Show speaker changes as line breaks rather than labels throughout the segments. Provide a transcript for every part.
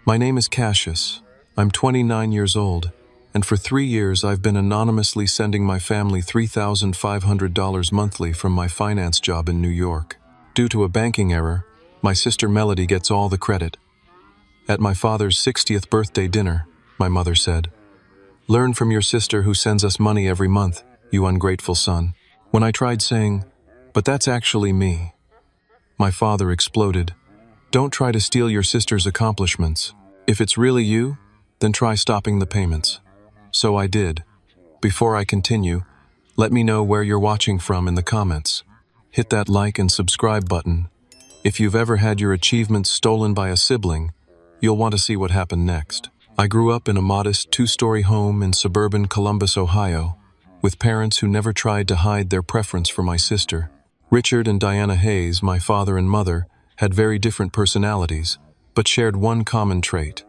My name is Cassius. I'm 29 years old, and for 3 years I've been anonymously sending my family $3,500 monthly from my finance job in New York. Due to a banking error, my sister Melody gets all the credit. At my father's 60th birthday dinner, my mother said, "Learn from your sister who sends us money every month, you ungrateful son." When I tried saying, "But that's actually me," my father exploded. "Don't try to steal your sister's accomplishments. If it's really you, then try stopping the payments." So I did. Before I continue, let me know where you're watching from in the comments. Hit that like and subscribe button. If you've ever had your achievements stolen by a sibling, you'll want to see what happened next. I grew up in a modest 2-story home in suburban Columbus, Ohio, with parents who never tried to hide their preference for my sister. Richard and Diana Hayes, my father and mother, had very different personalities, but shared one common trait.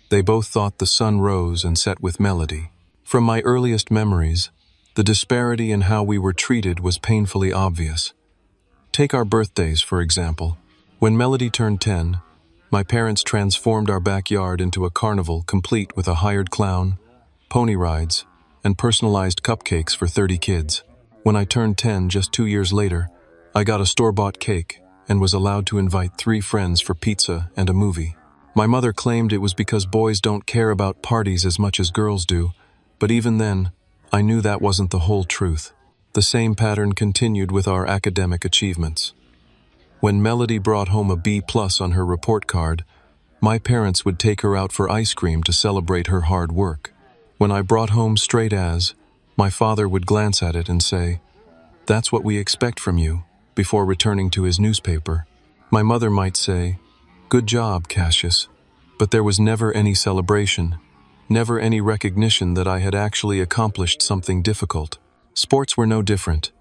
They both thought the sun rose and set with Melody. From my earliest memories, the disparity in how we were treated was painfully obvious. Take our birthdays, for example. When Melody turned 10, my parents transformed our backyard into a carnival complete with a hired clown, pony rides, and personalized cupcakes for 30 kids. When I turned 10 just 2 years later, I got a store-bought cake and was allowed to invite 3 friends for pizza and a movie. My mother claimed it was because boys don't care about parties as much as girls do, but even then, I knew that wasn't the whole truth. The same pattern continued with our academic achievements. When Melody brought home a B+ on her report card, my parents would take her out for ice cream to celebrate her hard work. When I brought home straight A's, my father would glance at it and say, "That's what we expect from you," before returning to his newspaper. My mother might say, "Good job, Cassius," but there was never any celebration, never any recognition that I had actually accomplished something difficult. Sports were no different.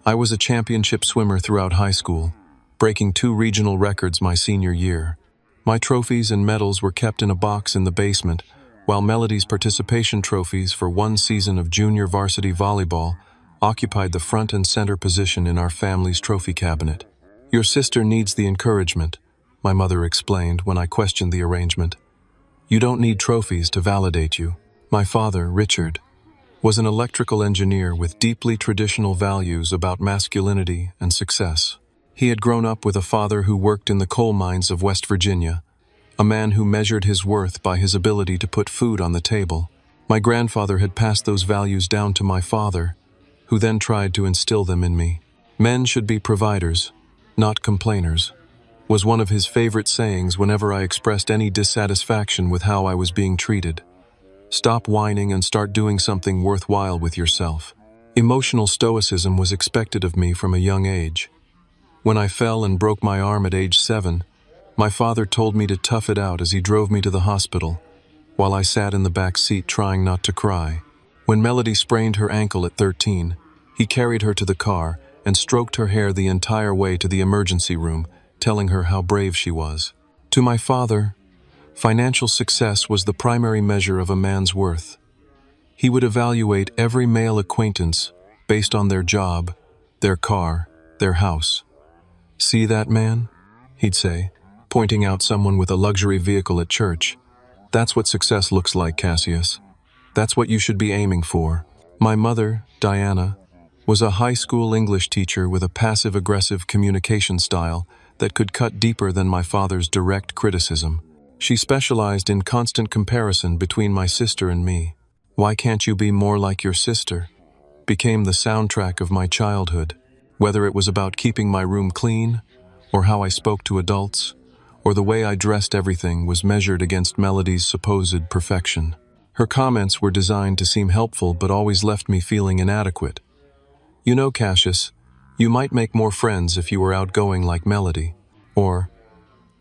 I was a championship swimmer throughout high school, breaking 2 regional records my senior year. My trophies and medals were kept in a box in the basement, while Melody's participation trophies for 1 season of junior varsity volleyball occupied the front and center position in our family's trophy cabinet. "Your sister needs the encouragement," my mother explained when I questioned the arrangement. "You don't need trophies to validate you." My father, Richard, was an electrical engineer with deeply traditional values about masculinity and success. He had grown up with a father who worked in the coal mines of West Virginia, a man who measured his worth by his ability to put food on the table. My grandfather had passed those values down to my father, who then tried to instill them in me. "Men should be providers, not complainers," was one of his favorite sayings whenever I expressed any dissatisfaction with how I was being treated. "Stop whining and start doing something worthwhile with yourself." Emotional stoicism was expected of me from a young age. When I fell and broke my arm at age 7, my father told me to tough it out as he drove me to the hospital, while I sat in the back seat trying not to cry. When Melody sprained her ankle at 13, he carried her to the car and stroked her hair the entire way to the emergency room, telling her how brave she was. To my father, financial success was the primary measure of a man's worth. He would evaluate every male acquaintance based on their job, their car, their house. "See that man?" he'd say, pointing out someone with a luxury vehicle at church. "That's what success looks like, Cassius. That's what you should be aiming for." My mother, Diana, was a high school English teacher with a passive-aggressive communication style that could cut deeper than my father's direct criticism. She specialized in constant comparison between my sister and me. "Why can't you be more like your sister?" became the soundtrack of my childhood. Whether it was about keeping my room clean, or how I spoke to adults, or the way I dressed, everything was measured against Melody's supposed perfection. Her comments were designed to seem helpful but always left me feeling inadequate. "You know, Cassius, you might make more friends if you were outgoing like Melody." Or,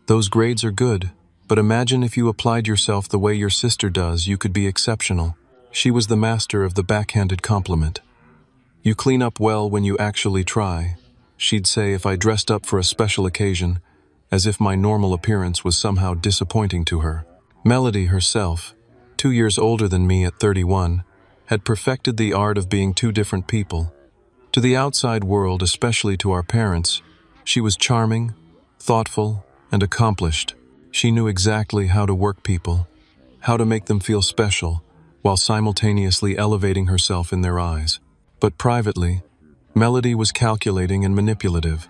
"Those grades are good, but imagine if you applied yourself the way your sister does, you could be exceptional." She was the master of the backhanded compliment. "You clean up well when you actually try," she'd say if I dressed up for a special occasion, as if my normal appearance was somehow disappointing to her. Melody herself, 2 years older than me at 31, had perfected the art of being 2 different people. To the outside world, especially to our parents, she was charming, thoughtful, and accomplished. She knew exactly how to work people, how to make them feel special, while simultaneously elevating herself in their eyes. But privately, Melody was calculating and manipulative.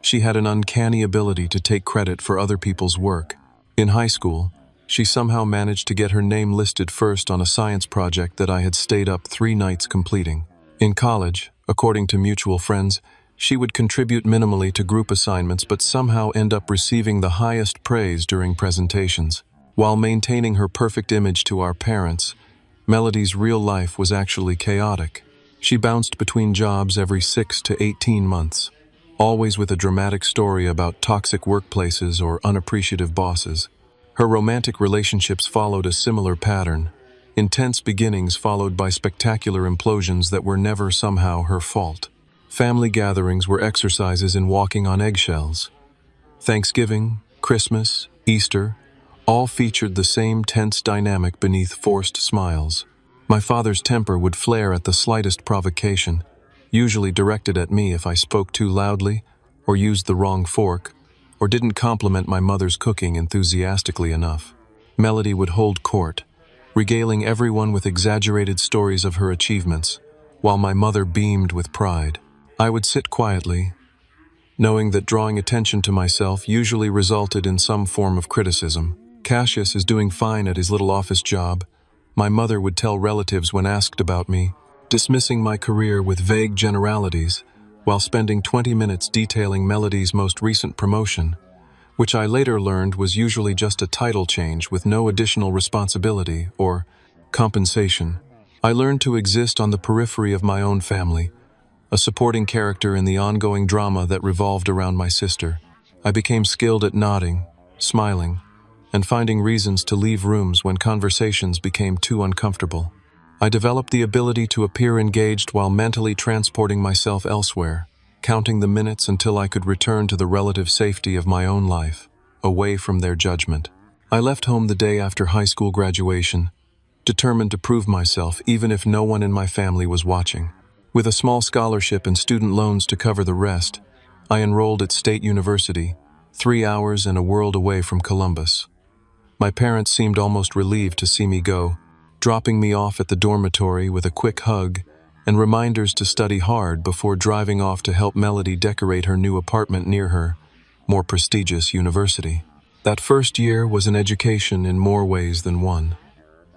She had an uncanny ability to take credit for other people's work. In high school, she somehow managed to get her name listed first on a science project that I had stayed up 3 nights completing. In college, according to mutual friends, she would contribute minimally to group assignments but somehow end up receiving the highest praise during presentations. While maintaining her perfect image to our parents, Melody's real life was actually chaotic. She bounced between jobs every 6 to 18 months, always with a dramatic story about toxic workplaces or unappreciative bosses. Her romantic relationships followed a similar pattern, intense beginnings followed by spectacular implosions that were never somehow her fault. Family gatherings were exercises in walking on eggshells. Thanksgiving, Christmas, Easter, all featured the same tense dynamic beneath forced smiles. My father's temper would flare at the slightest provocation, usually directed at me if I spoke too loudly, or used the wrong fork, or didn't compliment my mother's cooking enthusiastically enough. Melody would hold court, regaling everyone with exaggerated stories of her achievements, while my mother beamed with pride. I would sit quietly, knowing that drawing attention to myself usually resulted in some form of criticism. Cassius is doing fine at his little office job, my mother would tell relatives when asked about me, dismissing my career with vague generalities, while spending 20 minutes detailing Melody's most recent promotion, which I later learned was usually just a title change with no additional responsibility or compensation. I learned to exist on the periphery of my own family, a supporting character in the ongoing drama that revolved around my sister. I became skilled at nodding, smiling, and finding reasons to leave rooms when conversations became too uncomfortable. I developed the ability to appear engaged while mentally transporting myself elsewhere, counting the minutes until I could return to the relative safety of my own life, away from their judgment. I left home the day after high school graduation, determined to prove myself even if no one in my family was watching. With a small scholarship and student loans to cover the rest, I enrolled at State University, 3 hours and a world away from Columbus. My parents seemed almost relieved to see me go, dropping me off at the dormitory with a quick hug and reminders to study hard before driving off to help Melody decorate her new apartment near her, more prestigious university. That first year was an education in more ways than one.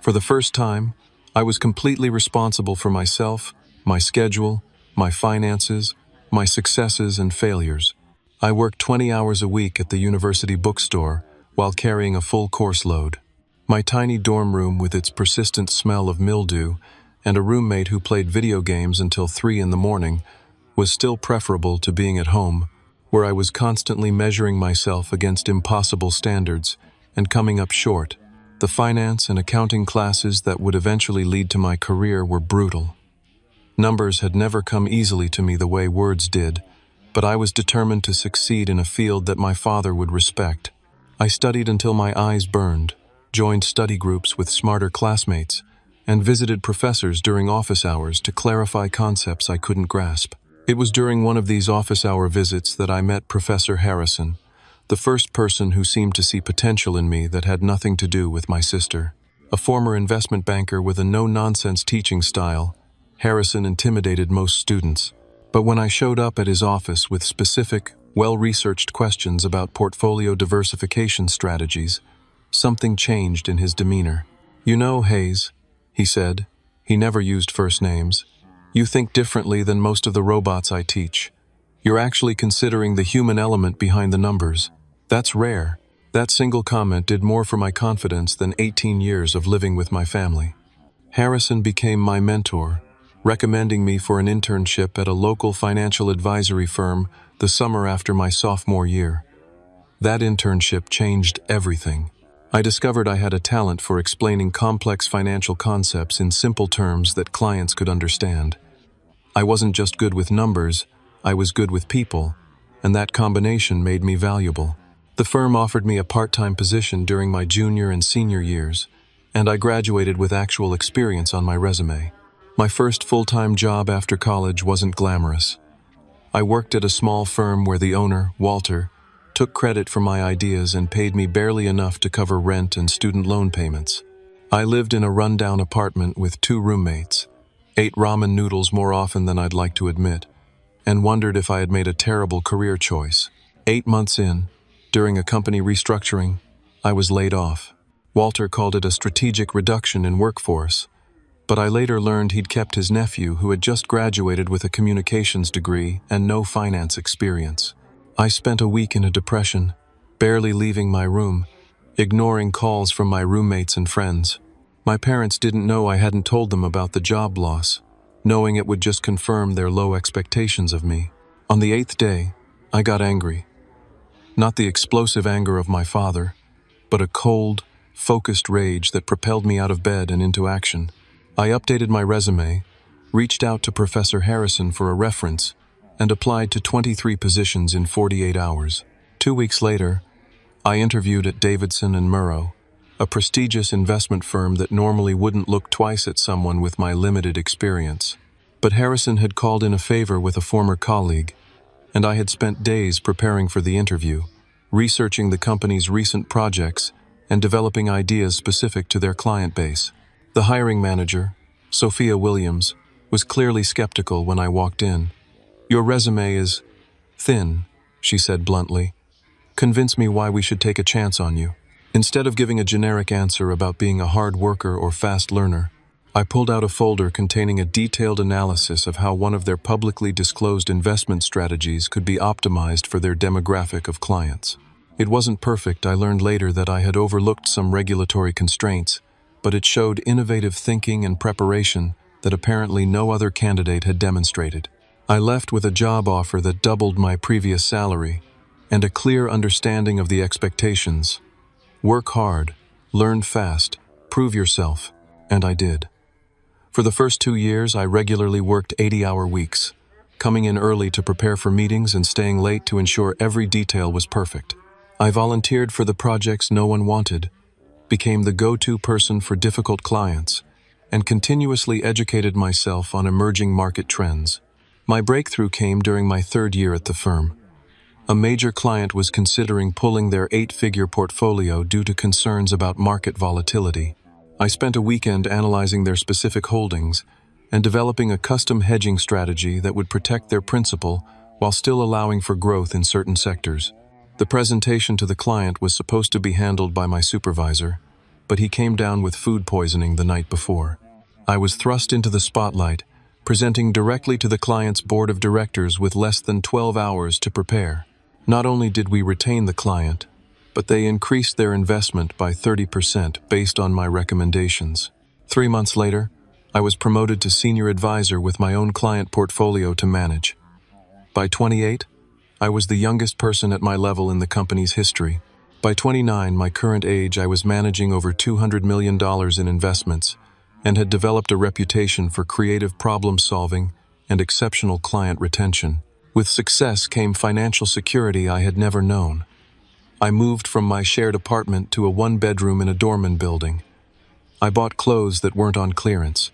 For the first time, I was completely responsible for myself, my schedule, my finances, my successes and failures. I worked 20 hours a week at the university bookstore while carrying a full course load. My tiny dorm room with its persistent smell of mildew and a roommate who played video games until 3 in the morning was still preferable to being at home, where I was constantly measuring myself against impossible standards and coming up short. The finance and accounting classes that would eventually lead to my career were brutal. Numbers had never come easily to me the way words did, but I was determined to succeed in a field that my father would respect. I studied until my eyes burned, joined study groups with smarter classmates, and visited professors during office hours to clarify concepts I couldn't grasp. It was during one of these office hour visits that I met Professor Harrison, the first person who seemed to see potential in me that had nothing to do with my sister. A former investment banker with a no-nonsense teaching style, Harrison intimidated most students. But when I showed up at his office with specific, well-researched questions about portfolio diversification strategies, something changed in his demeanor. "You know, Hayes," he said, he never used first names, "you think differently than most of the robots I teach. You're actually considering the human element behind the numbers. That's rare." That single comment did more for my confidence than 18 years of living with my family. Harrison became my mentor, recommending me for an internship at a local financial advisory firm the summer after my sophomore year. That internship changed everything. I discovered I had a talent for explaining complex financial concepts in simple terms that clients could understand. I wasn't just good with numbers, I was good with people, and that combination made me valuable. The firm offered me a part-time position during my junior and senior years, and I graduated with actual experience on my resume. My first full-time job after college wasn't glamorous. I worked at a small firm where the owner, Walter, took credit for my ideas and paid me barely enough to cover rent and student loan payments. I lived in a rundown apartment with 2 roommates, ate ramen noodles more often than I'd like to admit, and wondered if I had made a terrible career choice. 8 months in, during a company restructuring, I was laid off. Walter called it a strategic reduction in workforce, but I later learned he'd kept his nephew, who had just graduated with a communications degree and no finance experience. I spent a week in a depression, barely leaving my room, ignoring calls from my roommates and friends. My parents didn't know I hadn't told them about the job loss, knowing it would just confirm their low expectations of me. On the 8th day, I got angry. Not the explosive anger of my father, but a cold, focused rage that propelled me out of bed and into action. I updated my resume, reached out to Professor Harrison for a reference, and applied to 23 positions in 48 hours. 2 weeks later, I interviewed at Davidson and Murrow, a prestigious investment firm that normally wouldn't look twice at someone with my limited experience. But Harrison had called in a favor with a former colleague, and I had spent days preparing for the interview, researching the company's recent projects and developing ideas specific to their client base. The hiring manager, Sophia Williams, was clearly skeptical when I walked in. "Your resume is thin," she said bluntly. "Convince me why we should take a chance on you." Instead of giving a generic answer about being a hard worker or fast learner, I pulled out a folder containing a detailed analysis of how one of their publicly disclosed investment strategies could be optimized for their demographic of clients. It wasn't perfect. I learned later that I had overlooked some regulatory constraints, but it showed innovative thinking and preparation that apparently no other candidate had demonstrated. I left with a job offer that doubled my previous salary and a clear understanding of the expectations. Work hard, learn fast, prove yourself, and I did. For the first 2 years, I regularly worked 80-hour weeks, coming in early to prepare for meetings and staying late to ensure every detail was perfect. I volunteered for the projects no one wanted, became the go-to person for difficult clients, and continuously educated myself on emerging market trends. My breakthrough came during my 3rd year at the firm. A major client was considering pulling their 8-figure portfolio due to concerns about market volatility. I spent a weekend analyzing their specific holdings and developing a custom hedging strategy that would protect their principal while still allowing for growth in certain sectors. The presentation to the client was supposed to be handled by my supervisor, but he came down with food poisoning the night before. I was thrust into the spotlight, presenting directly to the client's board of directors with less than 12 hours to prepare. Not only did we retain the client, but they increased their investment by 30% based on my recommendations. 3 months later, I was promoted to senior advisor with my own client portfolio to manage. By 28, I was the youngest person at my level in the company's history. By 29, my current age, I was managing over $200 million in investments and had developed a reputation for creative problem solving and exceptional client retention. With success came financial security I had never known. I moved from my shared apartment to a 1-bedroom in a doorman building. I bought clothes that weren't on clearance.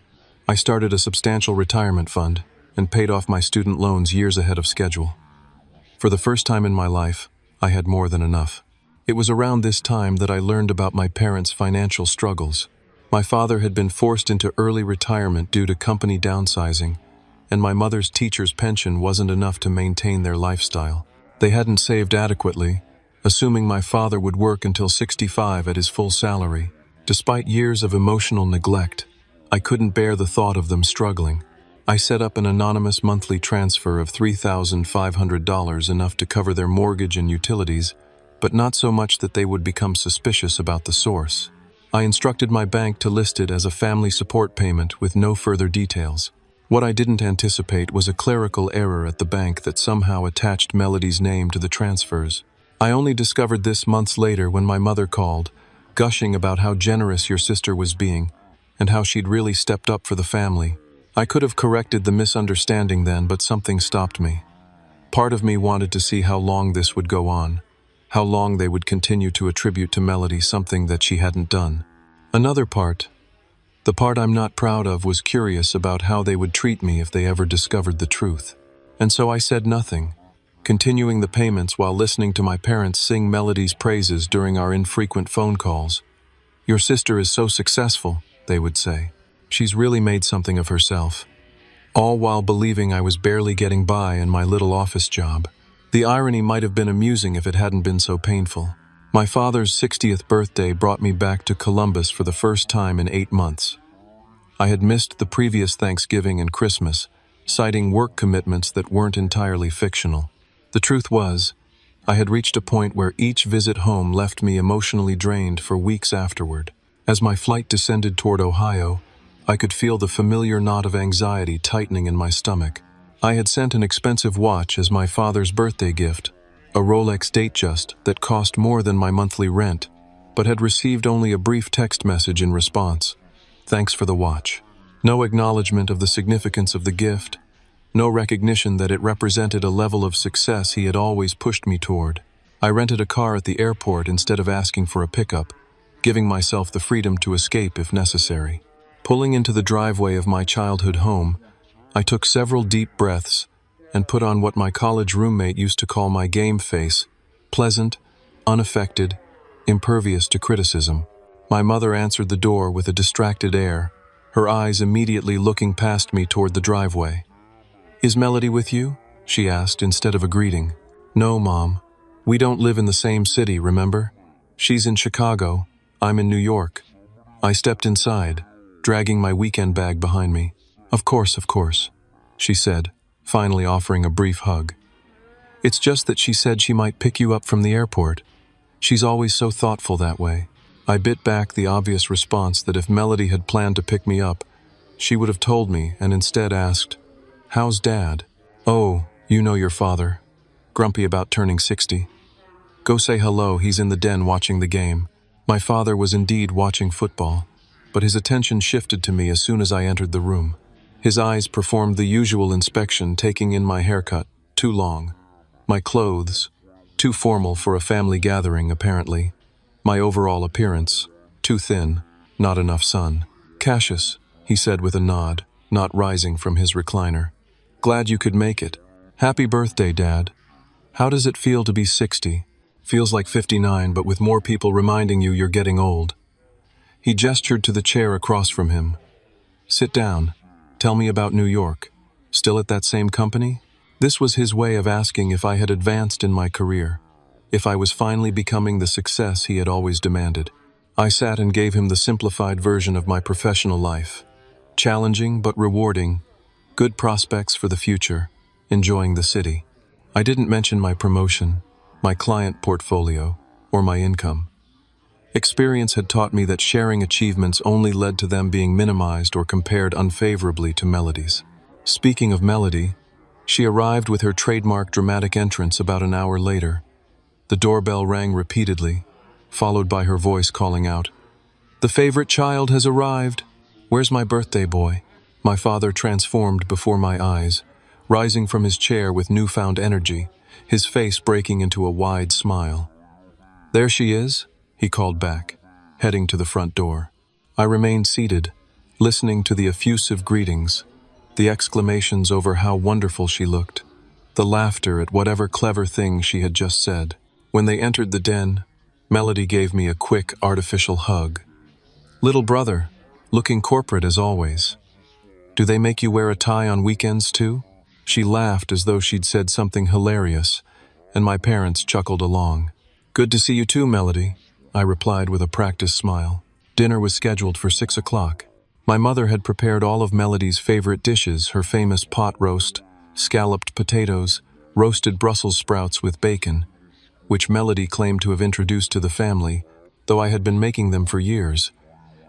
I started a substantial retirement fund and paid off my student loans years ahead of schedule. For the first time in my life, I had more than enough. It was around this time that I learned about my parents' financial struggles. My father had been forced into early retirement due to company downsizing, and my mother's teacher's pension wasn't enough to maintain their lifestyle. They hadn't saved adequately, assuming my father would work until 65 at his full salary. Despite years of emotional neglect, I couldn't bear the thought of them struggling. I set up an anonymous monthly transfer of $3,500, enough to cover their mortgage and utilities, but not so much that they would become suspicious about the source. I instructed my bank to list it as a family support payment with no further details. What I didn't anticipate was a clerical error at the bank that somehow attached Melody's name to the transfers. I only discovered this months later when my mother called, gushing about how generous your sister was being and how she'd really stepped up for the family. I could have corrected the misunderstanding then, but something stopped me. Part of me wanted to see how long this would go on, how long they would continue to attribute to Melody something that she hadn't done. Another part, the part I'm not proud of, was curious about how they would treat me if they ever discovered the truth. And so I said nothing, continuing the payments while listening to my parents sing Melody's praises during our infrequent phone calls. "Your sister is so successful," they would say. "She's really made something of herself." All while believing I was barely getting by in my little office job. The irony might have been amusing if it hadn't been so painful. My father's 60th birthday brought me back to Columbus for the first time in 8 months. I had missed the previous Thanksgiving and Christmas, citing work commitments that weren't entirely fictional. The truth was, I had reached a point where each visit home left me emotionally drained for weeks afterward. As my flight descended toward Ohio, I could feel the familiar knot of anxiety tightening in my stomach. I had sent an expensive watch as my father's birthday gift, a Rolex Datejust that cost more than my monthly rent, but had received only a brief text message in response. "Thanks for the watch." No acknowledgement of the significance of the gift, no recognition that it represented a level of success he had always pushed me toward. I rented a car at the airport instead of asking for a pickup, giving myself the freedom to escape if necessary. Pulling into the driveway of my childhood home, I took several deep breaths and put on what my college roommate used to call my game face, pleasant, unaffected, impervious to criticism. My mother answered the door with a distracted air, her eyes immediately looking past me toward the driveway. "Is Melody with you?" she asked instead of a greeting. "No, Mom. We don't live in the same city, remember? She's in Chicago, I'm in New York." I stepped inside, dragging my weekend bag behind me. Of course," she said, finally offering a brief hug. "It's just that she said she might pick you up from the airport. She's always so thoughtful that way." I bit back the obvious response that if Melody had planned to pick me up, she would have told me and instead asked, "How's Dad?" "Oh, you know your father. Grumpy about turning 60. Go say hello, he's in the den watching the game." My father was indeed watching football, but his attention shifted to me as soon as I entered the room. His eyes performed the usual inspection, taking in my haircut, too long, my clothes, too formal for a family gathering apparently, my overall appearance, too thin, not enough sun. "Cassius," he said with a nod, not rising from his recliner. "Glad you could make it. Happy birthday, Dad. How does it feel to be 60? Feels like 59, but with more people reminding you you're getting old." He gestured to the chair across from him. "Sit down. Tell me about New York. Still at that same company?" This was his way of asking if I had advanced in my career, if I was finally becoming the success he had always demanded. I sat and gave him the simplified version of my professional life. Challenging but rewarding, good prospects for the future, enjoying the city. I didn't mention my promotion, my client portfolio, or my income. Experience had taught me that sharing achievements only led to them being minimized or compared unfavorably to Melody's. Speaking of Melody, she arrived with her trademark dramatic entrance about an hour later. The doorbell rang repeatedly, followed by her voice calling out, "The favorite child has arrived. Where's my birthday boy?" My father transformed before my eyes, rising from his chair with newfound energy, his face breaking into a wide smile. "There she is," he called back, heading to the front door. I remained seated, listening to the effusive greetings, the exclamations over how wonderful she looked, the laughter at whatever clever thing she had just said. When they entered the den, Melody gave me a quick, artificial hug. "Little brother, looking corporate as always. Do they make you wear a tie on weekends too?" She laughed as though she'd said something hilarious, and my parents chuckled along. "Good to see you too, Melody," I replied with a practiced smile. Dinner was scheduled for 6 o'clock. My mother had prepared all of Melody's favorite dishes, her famous pot roast, scalloped potatoes, roasted Brussels sprouts with bacon, which Melody claimed to have introduced to the family, though I had been making them for years,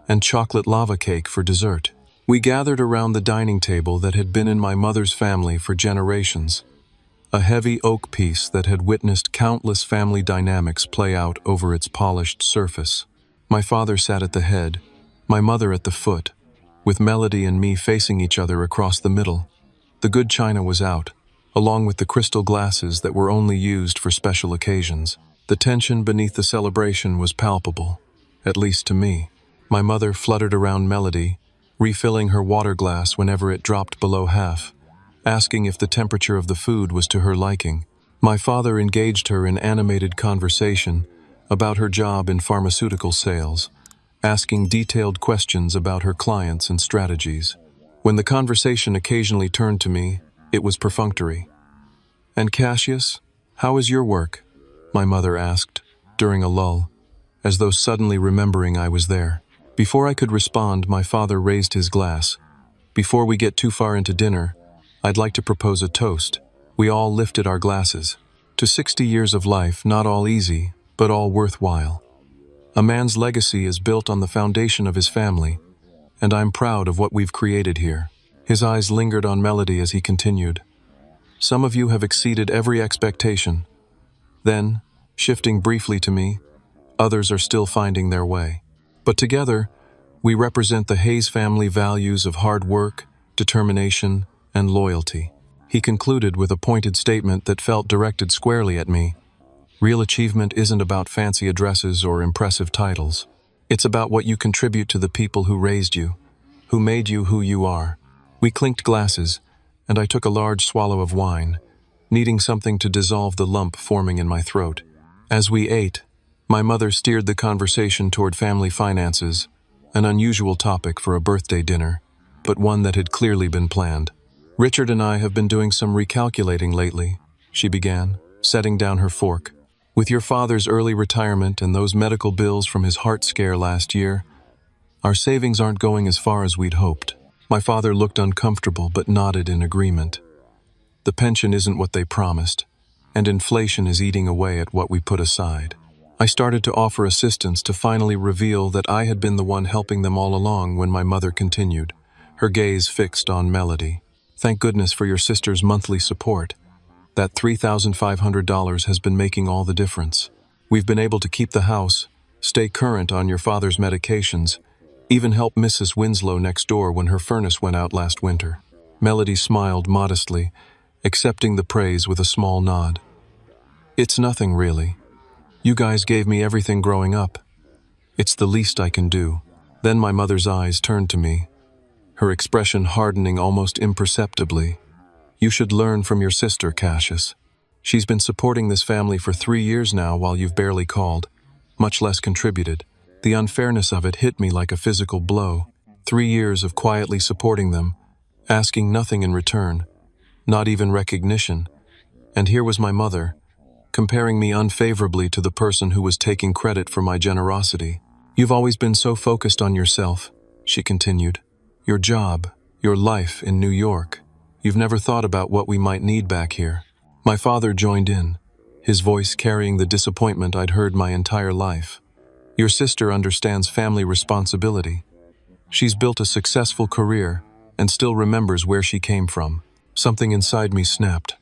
and chocolate lava cake for dessert. We gathered around the dining table that had been in my mother's family for generations, a heavy oak piece that had witnessed countless family dynamics play out over its polished surface. My father sat at the head, my mother at the foot, with Melody and me facing each other across the middle. The good china was out, along with the crystal glasses that were only used for special occasions. The tension beneath the celebration was palpable, at least to me. My mother fluttered around Melody, refilling her water glass whenever it dropped below half, asking if the temperature of the food was to her liking. My father engaged her in animated conversation about her job in pharmaceutical sales, asking detailed questions about her clients and strategies. When the conversation occasionally turned to me, it was perfunctory. "And Cassius, how is your work?" my mother asked, during a lull, as though suddenly remembering I was there. Before I could respond, my father raised his glass. "Before we get too far into dinner, I'd like to propose a toast." We all lifted our glasses. To 60 years of life, not all easy, but all worthwhile. A man's legacy is built on the foundation of his family, and I'm proud of what we've created here. His eyes lingered on Melody as he continued. "Some of you have exceeded every expectation." Then, shifting briefly to me, "Others are still finding their way. But together, we represent the Hayes family values of hard work, determination, and loyalty." He concluded with a pointed statement that felt directed squarely at me. "Real achievement isn't about fancy addresses or impressive titles. It's about what you contribute to the people who raised you, who made you who you are." We clinked glasses, and I took a large swallow of wine, needing something to dissolve the lump forming in my throat. As we ate, my mother steered the conversation toward family finances, an unusual topic for a birthday dinner, but one that had clearly been planned. "Richard and I have been doing some recalculating lately," she began, setting down her fork. "With your father's early retirement and those medical bills from his heart scare last year, our savings aren't going as far as we'd hoped." My father looked uncomfortable but nodded in agreement. "The pension isn't what they promised, and inflation is eating away at what we put aside." I started to offer assistance to finally reveal that I had been the one helping them all along when my mother continued, her gaze fixed on Melody. "Thank goodness for your sister's monthly support. That $3,500 has been making all the difference. We've been able to keep the house, stay current on your father's medications, even help Mrs. Winslow next door when her furnace went out last winter." Melody smiled modestly, accepting the praise with a small nod. "It's nothing, really. You guys gave me everything growing up. It's the least I can do." Then my mother's eyes turned to me, her expression hardening almost imperceptibly. "You should learn from your sister, Cassius. She's been supporting this family for 3 years now while you've barely called, much less contributed." The unfairness of it hit me like a physical blow. 3 years of quietly supporting them, asking nothing in return, not even recognition. And here was my mother, comparing me unfavorably to the person who was taking credit for my generosity. "You've always been so focused on yourself," she continued. "Your job, your life in New York. You've never thought about what we might need back here." My father joined in, his voice carrying the disappointment I'd heard my entire life. "Your sister understands family responsibility. She's built a successful career and still remembers where she came from." Something inside me snapped.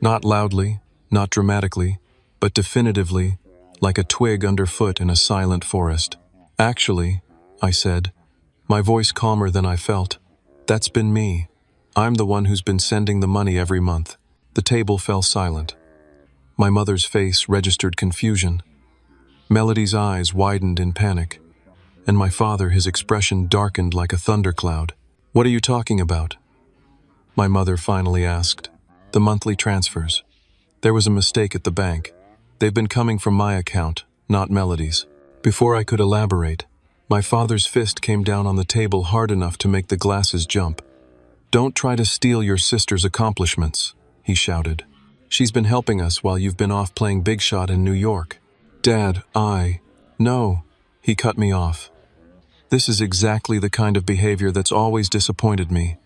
Not loudly, not dramatically, but definitively, like a twig underfoot in a silent forest. "Actually," I said, my voice calmer than I felt, "that's been me. I'm the one who's been sending the money every month." The table fell silent. My mother's face registered confusion. Melody's eyes widened in panic, and my father, his expression darkened like a thundercloud. "What are you talking about?" my mother finally asked. "The monthly transfers. There was a mistake at the bank. They've been coming from my account, not Melody's." Before I could elaborate, my father's fist came down on the table hard enough to make the glasses jump. "Don't try to steal your sister's accomplishments," he shouted. "She's been helping us while you've been off playing big shot in New York." "Dad, No," he cut me off. "This is exactly the kind of behavior that's always disappointed me.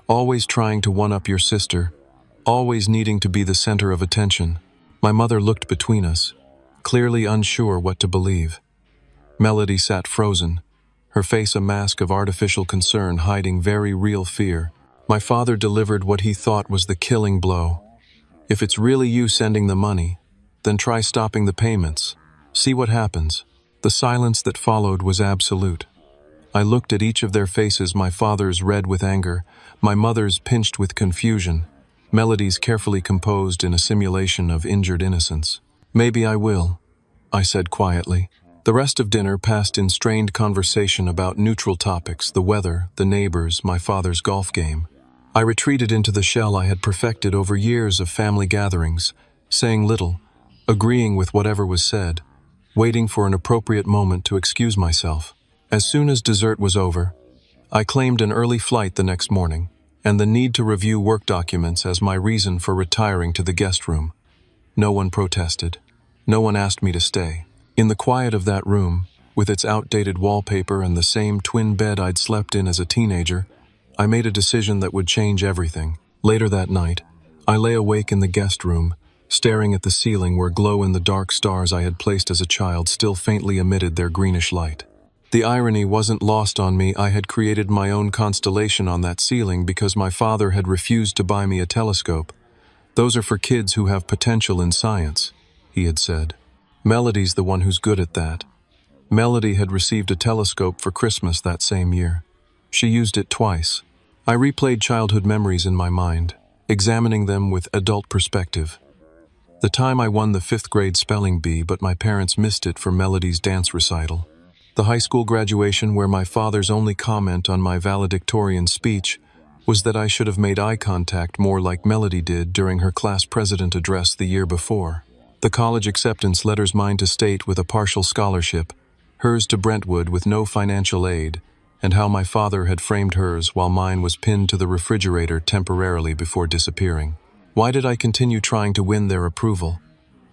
Always trying to one-up your sister, always needing to be the center of attention." My mother looked between us, clearly unsure what to believe. Melody sat frozen, her face a mask of artificial concern hiding very real fear. My father delivered what he thought was the killing blow. "If it's really you sending the money, then try stopping the payments. See what happens." The silence that followed was absolute. I looked at each of their faces, my father's red with anger, my mother's pinched with confusion, Melody's carefully composed in a simulation of injured innocence. "Maybe I will," I said quietly. The rest of dinner passed in strained conversation about neutral topics, the weather, the neighbors, my father's golf game. I retreated into the shell I had perfected over years of family gatherings, saying little, agreeing with whatever was said, waiting for an appropriate moment to excuse myself. As soon as dessert was over, I claimed an early flight the next morning, and the need to review work documents as my reason for retiring to the guest room. No one protested. No one asked me to stay. In the quiet of that room, with its outdated wallpaper and the same twin bed I'd slept in as a teenager, I made a decision that would change everything. Later that night, I lay awake in the guest room, staring at the ceiling where glow-in-the-dark stars I had placed as a child still faintly emitted their greenish light. The irony wasn't lost on me. I had created my own constellation on that ceiling because my father had refused to buy me a telescope. "Those are for kids who have potential in science," he had said. "Melody's the one who's good at that." Melody had received a telescope for Christmas that same year. She used it twice. I replayed childhood memories in my mind, examining them with adult perspective. The time I won the 5th grade spelling bee, but my parents missed it for Melody's dance recital. The high school graduation where my father's only comment on my valedictorian speech was that I should have made eye contact more like Melody did during her class president address the year before. The college acceptance letters, mine to State with a partial scholarship, hers to Brentwood with no financial aid, and how my father had framed hers while mine was pinned to the refrigerator temporarily before disappearing. Why did I continue trying to win their approval?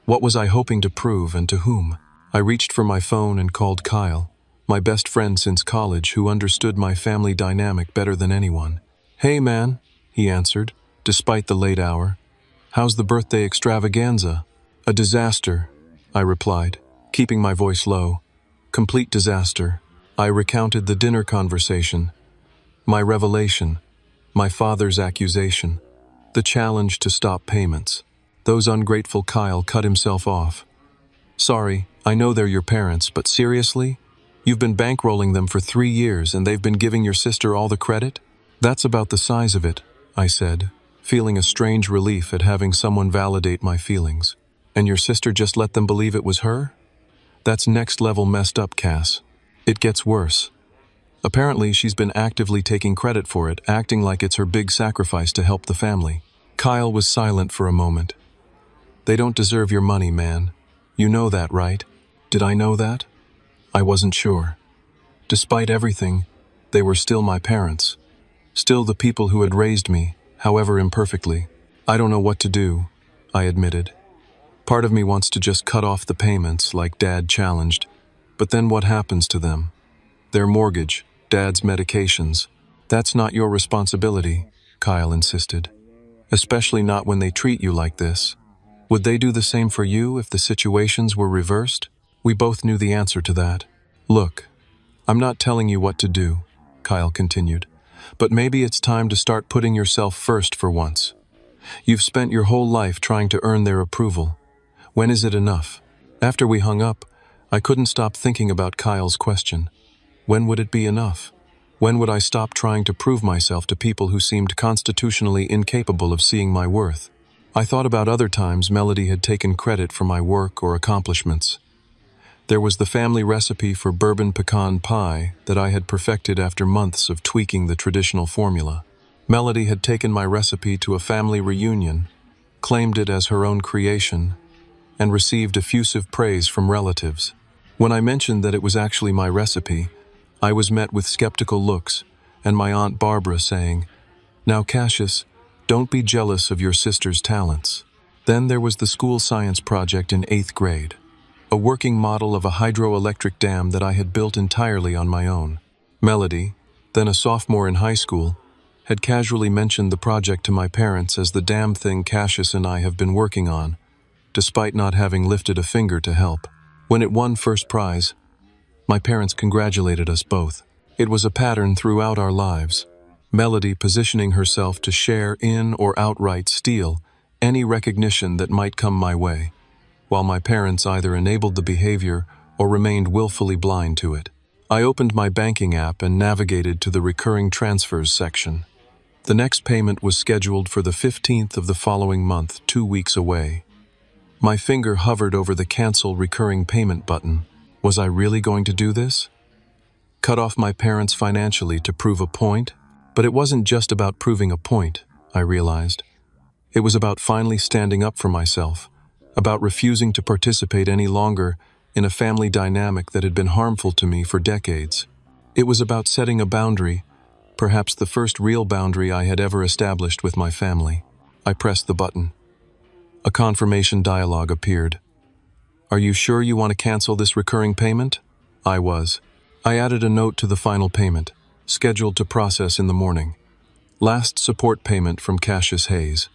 What was I hoping to prove, and to whom? I reached for my phone and called Kyle, my best friend since college, who understood my family dynamic better than anyone. "Hey man," he answered, despite the late hour. "How's the birthday extravaganza?" "A disaster," I replied, keeping my voice low. "Complete disaster." I recounted the dinner conversation, my revelation, my father's accusation, the challenge to stop payments. Those ungrateful. Kyle cut himself off. "Sorry, I know they're your parents, but seriously? You've been bankrolling them for 3 years and they've been giving your sister all the credit?" "That's about the size of it," I said, feeling a strange relief at having someone validate my feelings. "And your sister just let them believe it was her? That's next level messed up, Cass. It gets worse. Apparently she's been actively taking credit for it, acting like it's her big sacrifice to help the family." Kyle was silent for a moment. "They don't deserve your money, man. You know that, right?" Did I know that? I wasn't sure. Despite everything, they were still my parents. Still the people who had raised me, however imperfectly. "I don't know what to do," I admitted. "Part of me wants to just cut off the payments, like Dad challenged. But then what happens to them? Their mortgage, Dad's medications. That's not your responsibility," Kyle insisted. "Especially not when they treat you like this. Would they do the same for you if the situations were reversed?" We both knew the answer to that. "Look, I'm not telling you what to do," Kyle continued. "But maybe it's time to start putting yourself first for once. You've spent your whole life trying to earn their approval. When is it enough?" After we hung up, I couldn't stop thinking about Kyle's question. When would it be enough? When would I stop trying to prove myself to people who seemed constitutionally incapable of seeing my worth? I thought about other times Melody had taken credit for my work or accomplishments. There was the family recipe for bourbon pecan pie that I had perfected after months of tweaking the traditional formula. Melody had taken my recipe to a family reunion, claimed it as her own creation, and received effusive praise from relatives. When I mentioned that it was actually my recipe, I was met with skeptical looks, and my Aunt Barbara saying, "Now Cassius, don't be jealous of your sister's talents." Then there was the school science project in 8th grade. A working model of a hydroelectric dam that I had built entirely on my own. Melody, then a sophomore in high school, had casually mentioned the project to my parents as the damn thing Cassius and I have been working on, despite not having lifted a finger to help. When it won first prize, my parents congratulated us both. It was a pattern throughout our lives. Melody positioning herself to share in or outright steal any recognition that might come my way, while my parents either enabled the behavior or remained willfully blind to it. I opened my banking app and navigated to the recurring transfers section. The next payment was scheduled for the 15th of the following month, 2 weeks away. My finger hovered over the cancel recurring payment button. Was I really going to do this? Cut off my parents financially to prove a point? But it wasn't just about proving a point, I realized. It was about finally standing up for myself, about refusing to participate any longer in a family dynamic that had been harmful to me for decades. It was about setting a boundary, perhaps the first real boundary I had ever established with my family. I pressed the button. A confirmation dialogue appeared. "Are you sure you want to cancel this recurring payment?" I was. I added a note to the final payment, scheduled to process in the morning. Last support payment from Cassius Hayes.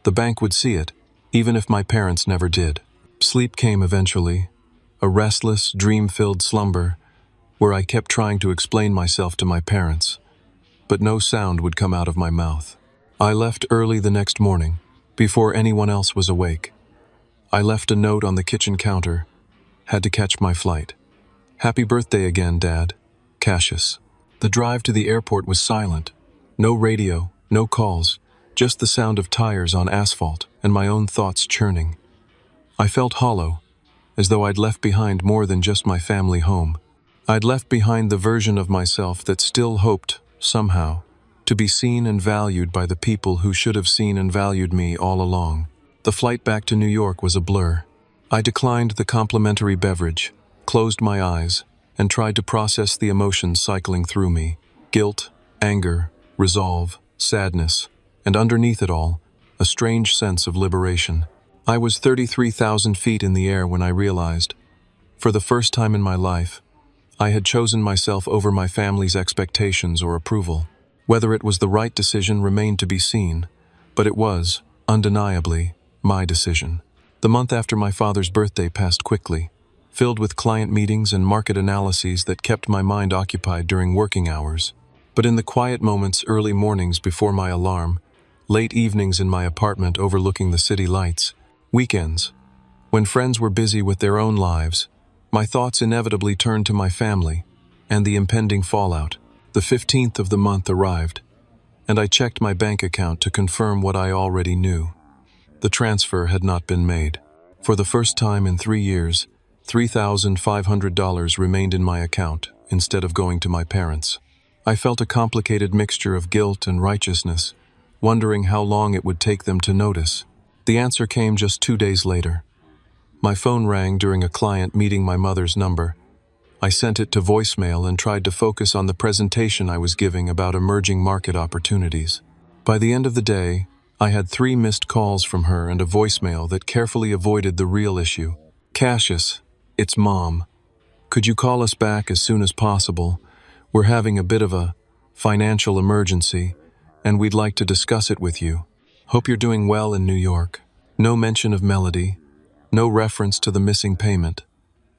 The bank would see it, even if my parents never did. Sleep came eventually, a restless, dream-filled slumber where I kept trying to explain myself to my parents, but no sound would come out of my mouth. I left early the next morning, before anyone else was awake. I left a note on the kitchen counter, had to catch my flight. "Happy birthday again, Dad. Cassius." The drive to the airport was silent. No radio, no calls, just the sound of tires on asphalt and my own thoughts churning. I felt hollow, as though I'd left behind more than just my family home. I'd left behind the version of myself that still hoped, somehow, to be seen and valued by the people who should have seen and valued me all along. The flight back to New York was a blur. I declined the complimentary beverage, closed my eyes, and tried to process the emotions cycling through me. Guilt, anger, resolve, sadness, and underneath it all, a strange sense of liberation. I was 33,000 feet in the air when I realized, for the first time in my life, I had chosen myself over my family's expectations or approval. Whether it was the right decision remained to be seen, but it was, undeniably, my decision. The month after my father's birthday passed quickly, filled with client meetings and market analyses that kept my mind occupied during working hours. But in the quiet moments, early mornings before my alarm, late evenings in my apartment overlooking the city lights, weekends, when friends were busy with their own lives, my thoughts inevitably turned to my family and the impending fallout. The 15th of the month arrived, and I checked my bank account to confirm what I already knew. The transfer had not been made. For the first time in 3 years, $3,500 remained in my account instead of going to my parents. I felt a complicated mixture of guilt and righteousness, wondering how long it would take them to notice. The answer came just 2 days later. My phone rang during a client meeting my mother's number. I sent it to voicemail and tried to focus on the presentation I was giving about emerging market opportunities. By the end of the day, I had 3 missed calls from her and a voicemail that carefully avoided the real issue. "Cassius, it's Mom. Could you call us back as soon as possible? We're having a bit of a financial emergency, and we'd like to discuss it with you. Hope you're doing well in New York." No mention of Melody, no reference to the missing payment,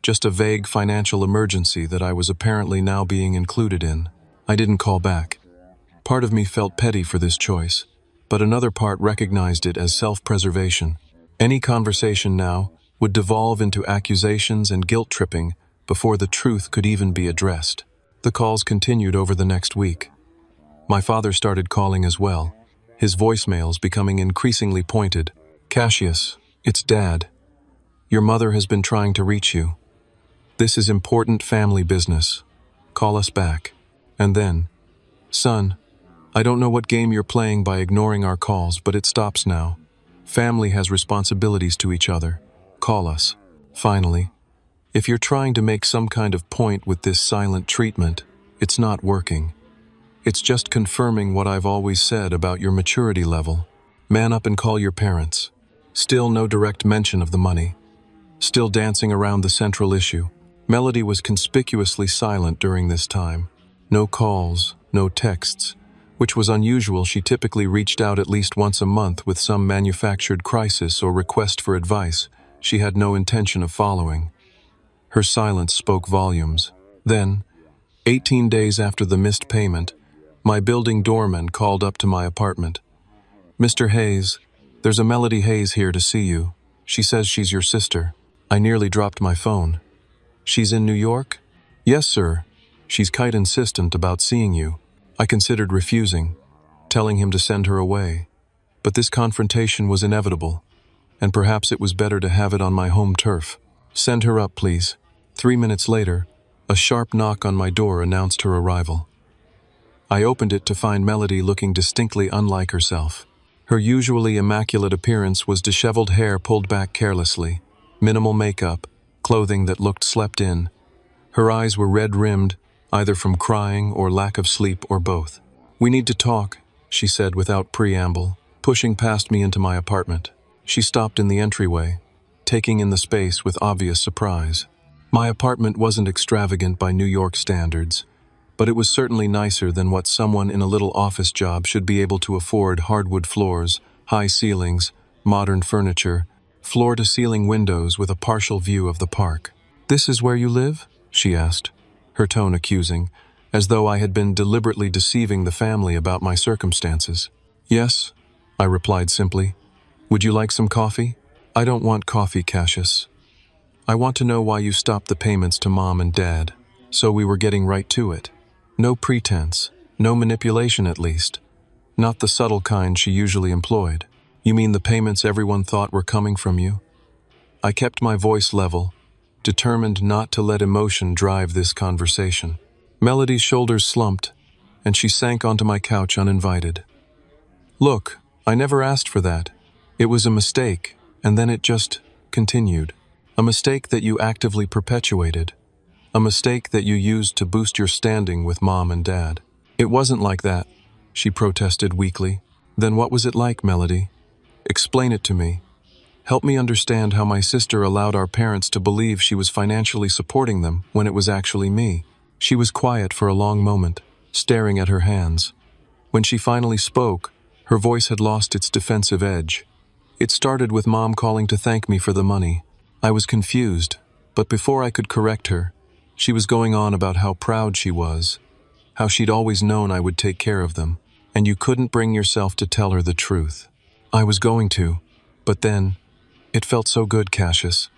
just a vague financial emergency that I was apparently now being included in. I didn't call back. Part of me felt petty for this choice, but another part recognized it as self-preservation. Any conversation now would devolve into accusations and guilt-tripping before the truth could even be addressed. The calls continued over the next week. My father started calling as well, his voicemails becoming increasingly pointed. "Cassius, it's Dad. Your mother has been trying to reach you. This is important family business. Call us back." And then, "Son, I don't know what game you're playing by ignoring our calls, but it stops now. Family has responsibilities to each other. Call us." Finally, "If you're trying to make some kind of point with this silent treatment, it's not working. It's just confirming what I've always said about your maturity level. Man up and call your parents." Still no direct mention of the money. Still dancing around the central issue. Melody was conspicuously silent during this time. No calls, no texts, which was unusual. She typically reached out at least once a month with some manufactured crisis or request for advice she had no intention of following. Her silence spoke volumes. Then, 18 days after the missed payment, my building doorman called up to my apartment. "Mr. Hayes, there's a Melody Hayes here to see you. She says she's your sister." I nearly dropped my phone. "She's in New York?" "Yes, sir. She's quite insistent about seeing you." I considered refusing, telling him to send her away. But this confrontation was inevitable, and perhaps it was better to have it on my home turf. "Send her up, please." 3 minutes later, a sharp knock on my door announced her arrival. I opened it to find Melody looking distinctly unlike herself. Her usually immaculate appearance was disheveled hair pulled back carelessly, minimal makeup, clothing that looked slept in. Her eyes were red-rimmed, either from crying or lack of sleep or both. "We need to talk," she said without preamble, pushing past me into my apartment. She stopped in the entryway, taking in the space with obvious surprise. My apartment wasn't extravagant by New York standards, but it was certainly nicer than what someone in a little office job should be able to afford: hardwood floors, high ceilings, modern furniture, floor-to-ceiling windows with a partial view of the park. "This is where you live?" she asked, her tone accusing, as though I had been deliberately deceiving the family about my circumstances. "Yes," I replied simply. "Would you like some coffee?" "I don't want coffee, Cassius. I want to know why you stopped the payments to Mom and Dad." So we were getting right to it. No pretense, no manipulation at least. Not the subtle kind she usually employed. "You mean the payments everyone thought were coming from you?" I kept my voice level, determined not to let emotion drive this conversation. Melody's shoulders slumped, and she sank onto my couch uninvited. "Look, I never asked for that. It was a mistake, and then it just continued. A mistake that you actively perpetuated. A mistake that you used to boost your standing with Mom and Dad." "It wasn't like that," she protested weakly. "Then what was it like, Melody? Explain it to me. Help me understand how my sister allowed our parents to believe she was financially supporting them when it was actually me." She was quiet for a long moment, staring at her hands. When she finally spoke, her voice had lost its defensive edge. "It started with Mom calling to thank me for the money. I was confused, but before I could correct her, she was going on about how proud she was, how she'd always known I would take care of them, and you couldn't bring yourself to tell her the truth." "I was going to, but then, it felt so good, Cassius,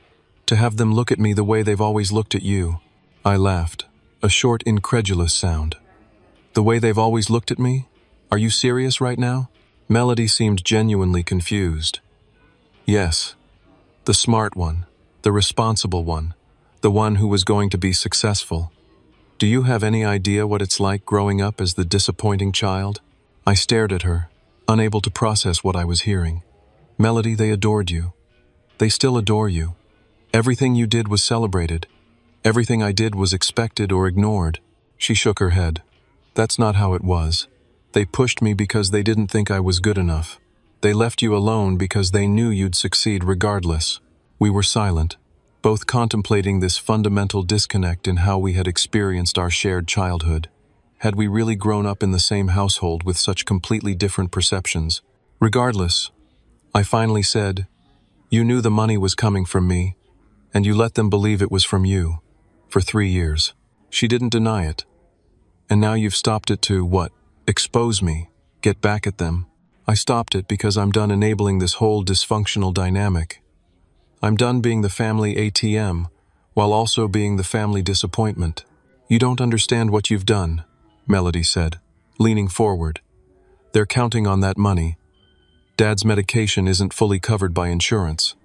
to have them look at me the way they've always looked at you." I laughed, a short, incredulous sound. "The way they've always looked at me? Are you serious right now?" Melody seemed genuinely confused. "Yes, the smart one, the responsible one, the one who was going to be successful. Do you have any idea what it's like growing up as the disappointing child?" I stared at her, unable to process what I was hearing. "Melody, they adored you. They still adore you. Everything you did was celebrated. Everything I did was expected or ignored." She shook her head. "That's not how it was. They pushed me because they didn't think I was good enough. They left you alone because they knew you'd succeed regardless." We were silent, both contemplating this fundamental disconnect in how we had experienced our shared childhood. Had we really grown up in the same household with such completely different perceptions? "Regardless," I finally said, "you knew the money was coming from me, and you let them believe it was from you, for 3 years. She didn't deny it. And now you've stopped it to, what? Expose me, get back at them." "I stopped it because I'm done enabling this whole dysfunctional dynamic. I'm done being the family ATM, while also being the family disappointment." "You don't understand what you've done," Melody said, leaning forward. "They're counting on that money. Dad's medication isn't fully covered by insurance.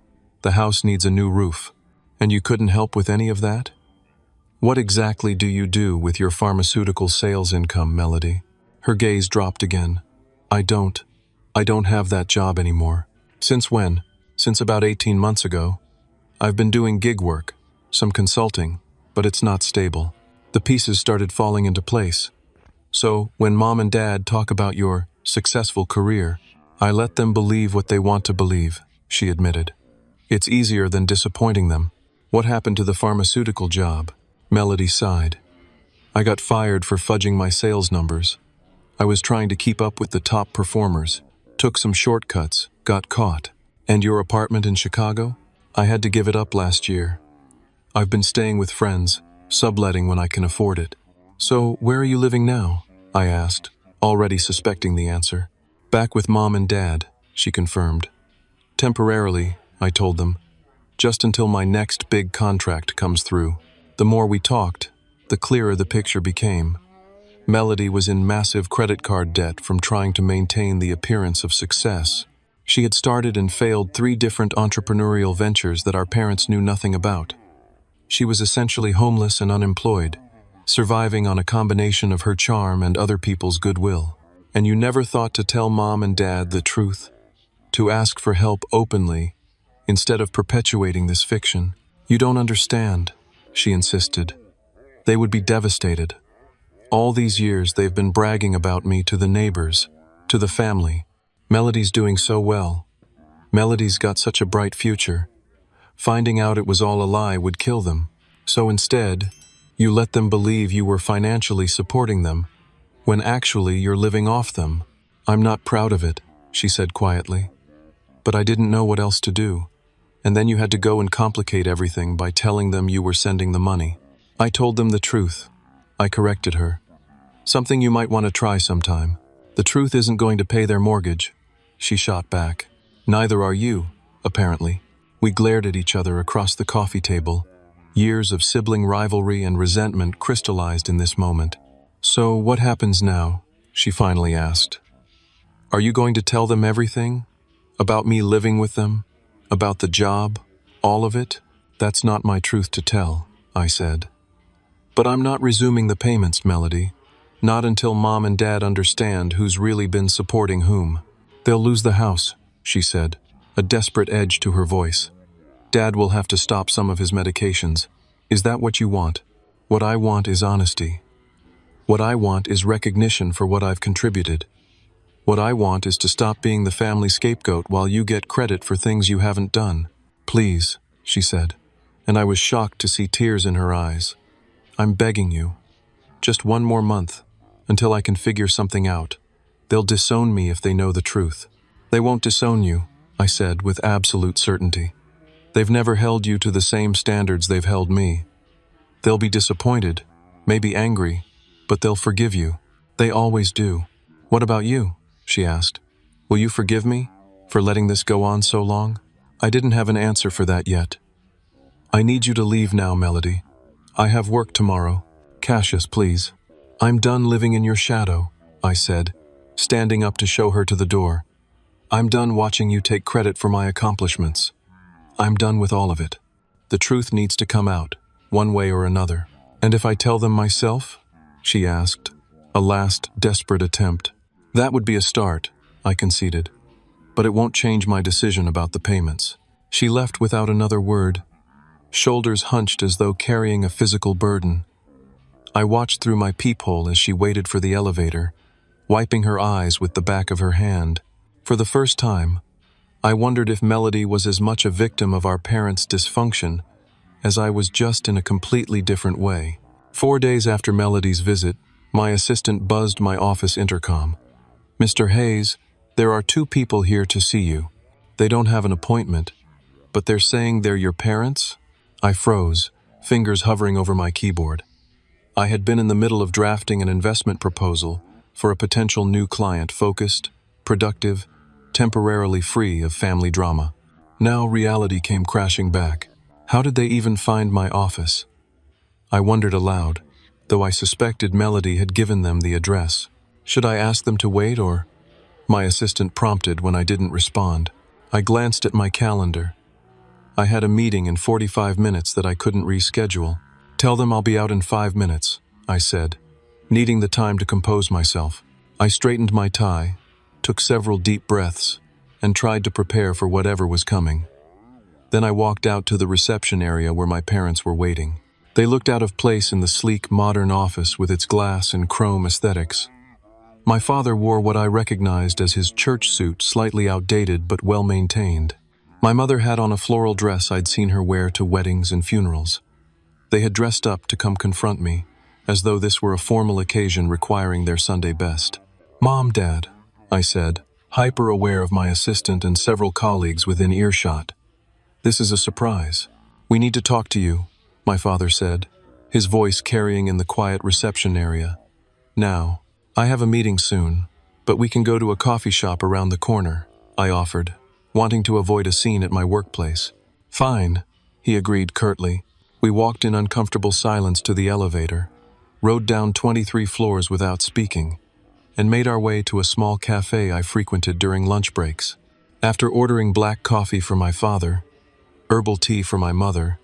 The house needs a new roof. And you couldn't help with any of that? What exactly do you do with your pharmaceutical sales income, Melody?" Her gaze dropped again. I don't have that job anymore." "Since when?" "Since about 18 months ago. I've been doing gig work, some consulting, but it's not stable." The pieces started falling into place. "So, when Mom and Dad talk about your successful career, I let them believe what they want to believe," she admitted. "It's easier than disappointing them." "What happened to the pharmaceutical job?" Melody sighed. "I got fired for fudging my sales numbers. I was trying to keep up with the top performers, took some shortcuts, got caught." "And your apartment in Chicago?" "I had to give it up last year. I've been staying with friends, subletting when I can afford it." "So, where are you living now?" I asked, already suspecting the answer. "Back with Mom and Dad," she confirmed. "Temporarily," I told them, "just until my next big contract comes through." The more we talked, the clearer the picture became. Melody was in massive credit card debt from trying to maintain the appearance of success. She had started and failed 3 different entrepreneurial ventures that our parents knew nothing about. She was essentially homeless and unemployed, surviving on a combination of her charm and other people's goodwill. "And you never thought to tell Mom and Dad the truth?" to ask for help openly, instead of perpetuating this fiction. You don't understand, she insisted. They would be devastated. All these years they've been bragging about me to the neighbors, to the family. Melody's doing so well. Melody's got such a bright future. Finding out it was all a lie would kill them. So instead, you let them believe you were financially supporting them, when actually you're living off them. I'm not proud of it, she said quietly. But I didn't know what else to do. And then you had to go and complicate everything by telling them you were sending the money. I told them the truth. I corrected her. Something you might want to try sometime. The truth isn't going to pay their mortgage, she shot back. Neither are you, apparently. We glared at each other across the coffee table. Years of sibling rivalry and resentment crystallized in this moment. So what happens now? She finally asked. Are you going to tell them everything? About me living with them? About the job? All of it? That's not my truth to tell, I said. But I'm not resuming the payments, Melody. Not until Mom and Dad understand who's really been supporting whom. They'll lose the house, she said, a desperate edge to her voice. Dad will have to stop some of his medications. Is that what you want? What I want is honesty. What I want is recognition for what I've contributed. What I want is to stop being the family scapegoat while you get credit for things you haven't done. Please, she said, and I was shocked to see tears in her eyes. I'm begging you. Just one more month, until I can figure something out. They'll disown me if they know the truth. They won't disown you, I said with absolute certainty. They've never held you to the same standards they've held me. They'll be disappointed, maybe angry, but they'll forgive you. They always do. What about you? She asked. Will you forgive me for letting this go on so long? I didn't have an answer for that yet. I need you to leave now, Melody. I have work tomorrow. Cassius, please. I'm done living in your shadow, I said, standing up to show her to the door. I'm done watching you take credit for my accomplishments. I'm done with all of it. The truth needs to come out, one way or another. And if I tell them myself? She asked, a last desperate attempt. That would be a start, I conceded. But it won't change my decision about the payments. She left without another word, shoulders hunched as though carrying a physical burden. I watched through my peephole as she waited for the elevator, wiping her eyes with the back of her hand. For the first time, I wondered if Melody was as much a victim of our parents' dysfunction as I was, just in a completely different way. 4 days after Melody's visit, my assistant buzzed my office intercom. Mr. Hayes, there are 2 people here to see you. They don't have an appointment, but they're saying they're your parents? I froze, fingers hovering over my keyboard. I had been in the middle of drafting an investment proposal for a potential new client, focused, productive, temporarily free of family drama. Now reality came crashing back. How did they even find my office? I wondered aloud, though I suspected Melody had given them the address. Should I ask them to wait, or? My assistant prompted when I didn't respond. I glanced at my calendar. I had a meeting in 45 minutes that I couldn't reschedule. Tell them I'll be out in 5 minutes, I said, needing the time to compose myself. I straightened my tie, took several deep breaths, and tried to prepare for whatever was coming. Then I walked out to the reception area where my parents were waiting. They looked out of place in the sleek, modern office with its glass and chrome aesthetics. My father wore what I recognized as his church suit, slightly outdated but well-maintained. My mother had on a floral dress I'd seen her wear to weddings and funerals. They had dressed up to come confront me, as though this were a formal occasion requiring their Sunday best. Mom, Dad, I said, hyper-aware of my assistant and several colleagues within earshot. This is a surprise. We need to talk to you, my father said, his voice carrying in the quiet reception area. Now, I have a meeting soon, but we can go to a coffee shop around the corner, I offered, wanting to avoid a scene at my workplace. Fine, he agreed curtly. We walked in uncomfortable silence to the elevator, rode down 23 floors without speaking, and made our way to a small cafe I frequented during lunch breaks. After ordering black coffee for my father, herbal tea for my mother,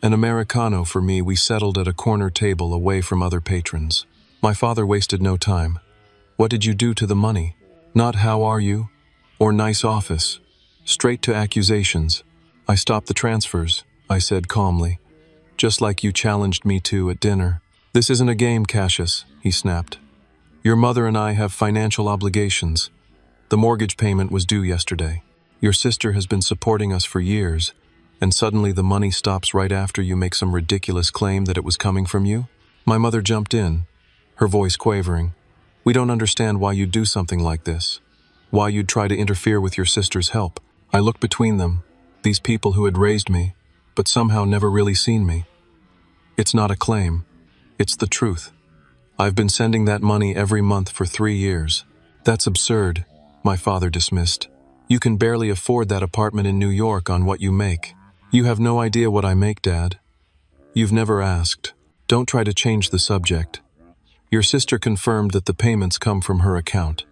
an Americano for me, we settled at a corner table away from other patrons. My father wasted no time. What did you do to the money? Not how are you? Or nice office, Straight to accusations. I stopped the transfers, I said calmly, just like you challenged me to at dinner. This isn't a game, Cassius, he snapped. Your mother and I have financial obligations. The mortgage payment was due yesterday. Your sister has been supporting us for years, and suddenly the money stops right after you make some ridiculous claim that it was coming from you? My mother jumped in, her voice quavering. We don't understand why you'd do something like this. Why you'd try to interfere with your sister's help. I looked between them, these people who had raised me, but somehow never really seen me. It's not a claim. It's the truth. I've been sending that money every month for 3 years. That's absurd, my father dismissed. You can barely afford that apartment in New York on what you make. You have no idea what I make, Dad. You've never asked. Don't try to change the subject. Your sister confirmed that the payments come from her account.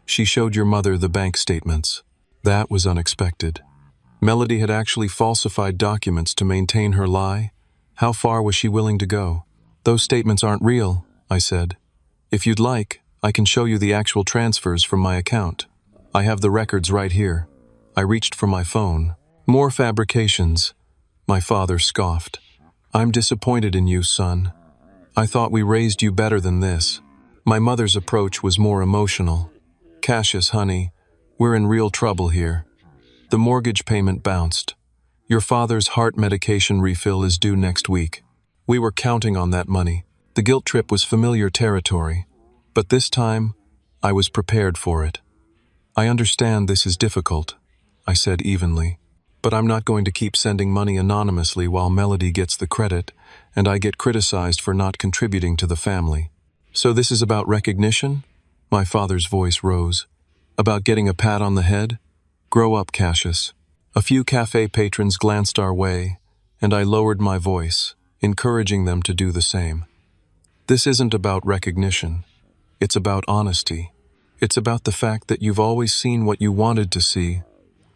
She showed your mother the bank statements. That was unexpected. Melody had actually falsified documents to maintain her lie. How far was she willing to go? Those statements aren't real, I said. If you'd like, I can show you the actual transfers from my account. I have the records right here. I reached for my phone. More fabrications. My father scoffed. I'm disappointed in you, son. I thought we raised you better than this. My mother's approach was more emotional. Cassius, honey, we're in real trouble here. The mortgage payment bounced. Your father's heart medication refill is due next week. We were counting on that money. The guilt trip was familiar territory. But this time, I was prepared for it. I understand this is difficult, I said evenly. But I'm not going to keep sending money anonymously while Melody gets the credit and I get criticized for not contributing to the family. So this is about recognition? My father's voice rose. About getting a pat on the head? Grow up, Cassius. A few cafe patrons glanced our way, and I lowered my voice, encouraging them to do the same. This isn't about recognition. It's about honesty. It's about the fact that you've always seen what you wanted to see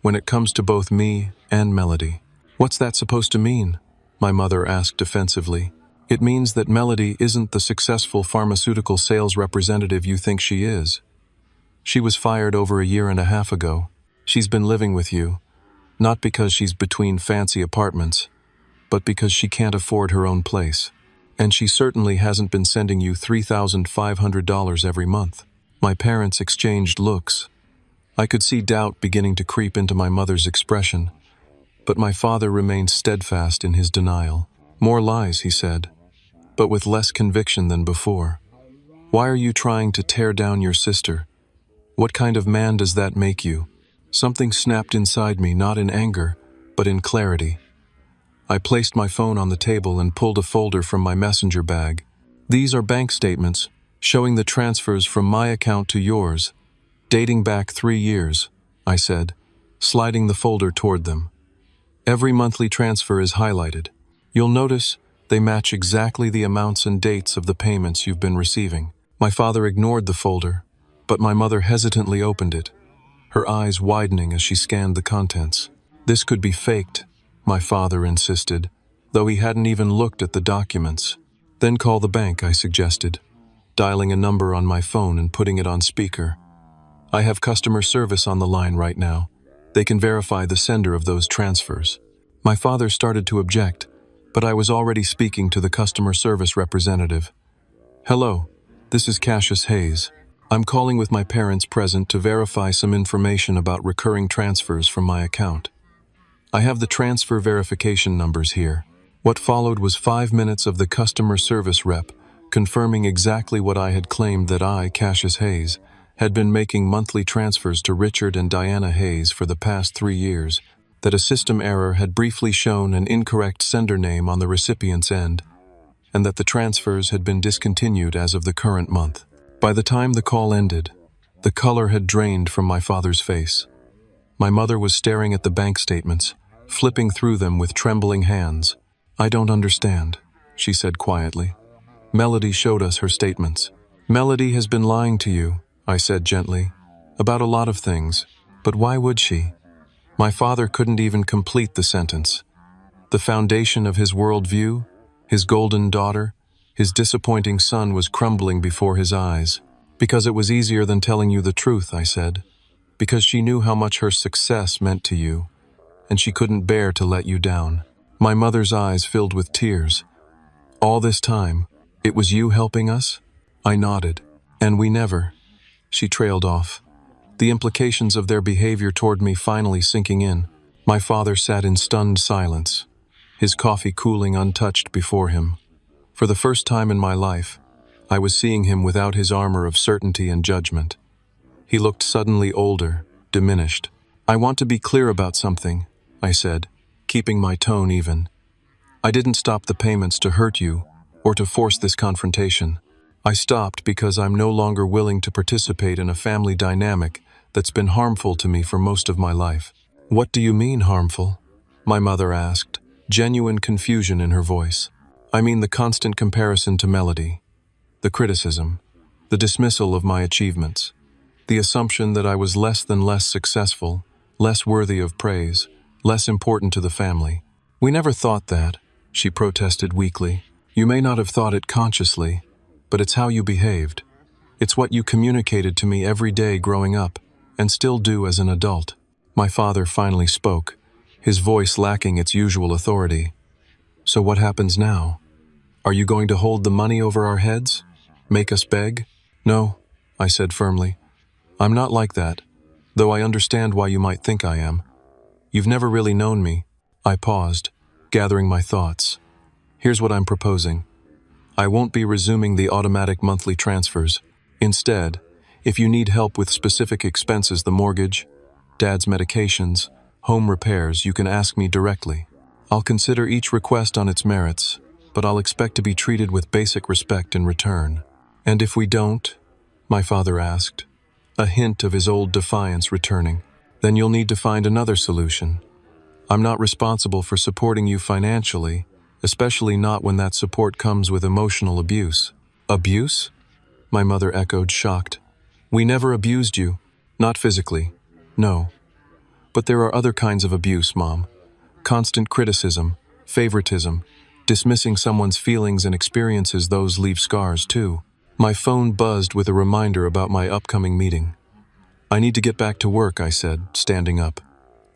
when it comes to both me and Melody. What's that supposed to mean? My mother asked defensively. It means that Melody isn't the successful pharmaceutical sales representative you think she is. She was fired over 1.5 years ago. She's been living with you, not because she's between fancy apartments, but because she can't afford her own place. And she certainly hasn't been sending you $3,500 every month. My parents exchanged looks. I could see doubt beginning to creep into my mother's expression, but my father remained steadfast in his denial. More lies, he said, but with less conviction than before. Why are you trying to tear down your sister? What kind of man does that make you? Something snapped inside me, not in anger, but in clarity. I placed my phone on the table and pulled a folder from my messenger bag. These are bank statements showing the transfers from my account to yours, dating back 3 years, I said, sliding the folder toward them. Every monthly transfer is highlighted. You'll notice they match exactly the amounts and dates of the payments you've been receiving. My father ignored the folder, but my mother hesitantly opened it, her eyes widening as she scanned the contents. This could be faked, my father insisted, though he hadn't even looked at the documents. Then call the bank, I suggested, dialing a number on my phone and putting it on speaker. I have customer service on the line right now. They can verify the sender of those transfers. My father started to object, but I was already speaking to the customer service representative. Hello, this is Cassius Hayes. I'm calling with my parents present to verify some information about recurring transfers from my account. I have the transfer verification numbers here. What followed was 5 minutes of the customer service rep confirming exactly what I had claimed, that I, Cassius Hayes, had been making monthly transfers to Richard and Diana Hayes for the past 3 years, that a system error had briefly shown an incorrect sender name on the recipient's end, and that the transfers had been discontinued as of the current month. By the time the call ended, the color had drained from my father's face. My mother was staring at the bank statements, flipping through them with trembling hands. I don't understand, she said quietly. Melody showed us her statements. Melody has been lying to you, I said gently, about a lot of things, but why would she? My father couldn't even complete the sentence. The foundation of his worldview, his golden daughter, his disappointing son was crumbling before his eyes. Because it was easier than telling you the truth, I said. because she knew how much her success meant to you, and she couldn't bear to let you down. My mother's eyes filled with tears. All this time, it was you helping us? I nodded. And we never. She trailed off, the implications of their behavior toward me finally sinking in. My father sat in stunned silence, his coffee cooling untouched before him. For the first time in my life, I was seeing him without his armor of certainty and judgment. He looked suddenly older, diminished. I want to be clear about something, I said, keeping my tone even. I didn't stop the payments to hurt you or to force this confrontation. I stopped because I'm no longer willing to participate in a family dynamic that's been harmful to me for most of my life. What do you mean harmful? My mother asked, genuine confusion in her voice. I mean the constant comparison to Melody, the criticism, the dismissal of my achievements, the assumption that I was less than less successful, less worthy of praise, less important to the family. We never thought that, she protested weakly. You may not have thought it consciously, but it's how you behaved. It's what you communicated to me every day growing up, and still do as an adult. My father finally spoke, his voice lacking its usual authority. So what happens now? Are you going to hold the money over our heads? Make us beg? No, I said firmly. I'm not like that, though I understand why you might think I am. You've never really known me. I paused, gathering my thoughts. Here's what I'm proposing. I won't be resuming the automatic monthly transfers. Instead, if you need help with specific expenses, the mortgage, Dad's medications, home repairs, you can ask me directly. I'll consider each request on its merits, but I'll expect to be treated with basic respect in return. And if we don't? My father asked, a hint of his old defiance returning. Then you'll need to find another solution. I'm not responsible for supporting you financially, especially not when that support comes with emotional abuse. Abuse? My mother echoed, shocked. We never abused you. Not physically. No. But there are other kinds of abuse, Mom. Constant criticism, favoritism, dismissing someone's feelings and experiences, those leave scars too. My phone buzzed with a reminder about my upcoming meeting. I need to get back to work, I said, standing up.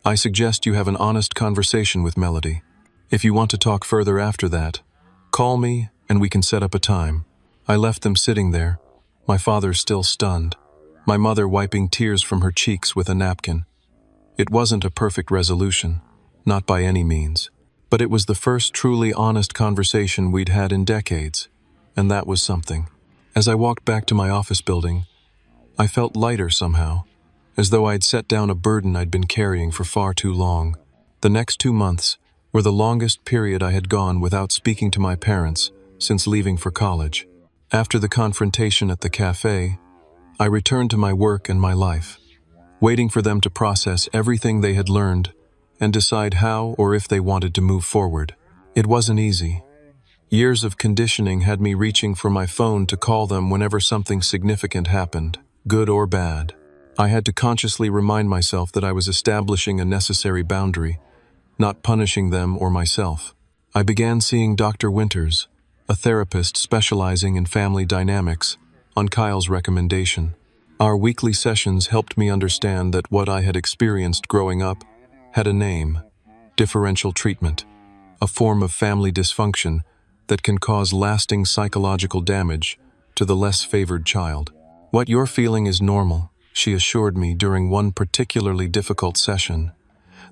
I suggest you have an honest conversation with Melody. If you want to talk further after that, call me and we can set up a time. I left them sitting there, my father still stunned, my mother wiping tears from her cheeks with a napkin. It wasn't a perfect resolution, not by any means, but it was the first truly honest conversation we'd had in decades, and that was something. As I walked back to my office building, I felt lighter somehow, as though I'd set down a burden I'd been carrying for far too long. The next 2 months were the longest period I had gone without speaking to my parents since leaving for college. After the confrontation at the cafe, I returned to my work and my life, waiting for them to process everything they had learned and decide how or if they wanted to move forward. It wasn't easy. Years of conditioning had me reaching for my phone to call them whenever something significant happened, good or bad. I had to consciously remind myself that I was establishing a necessary boundary, not punishing them or myself. I began seeing Dr. Winters, a therapist specializing in family dynamics, on Kyle's recommendation. Our weekly sessions helped me understand that what I had experienced growing up had a name: differential treatment, a form of family dysfunction that can cause lasting psychological damage to the less favored child. What you're feeling is normal, she assured me during one particularly difficult session.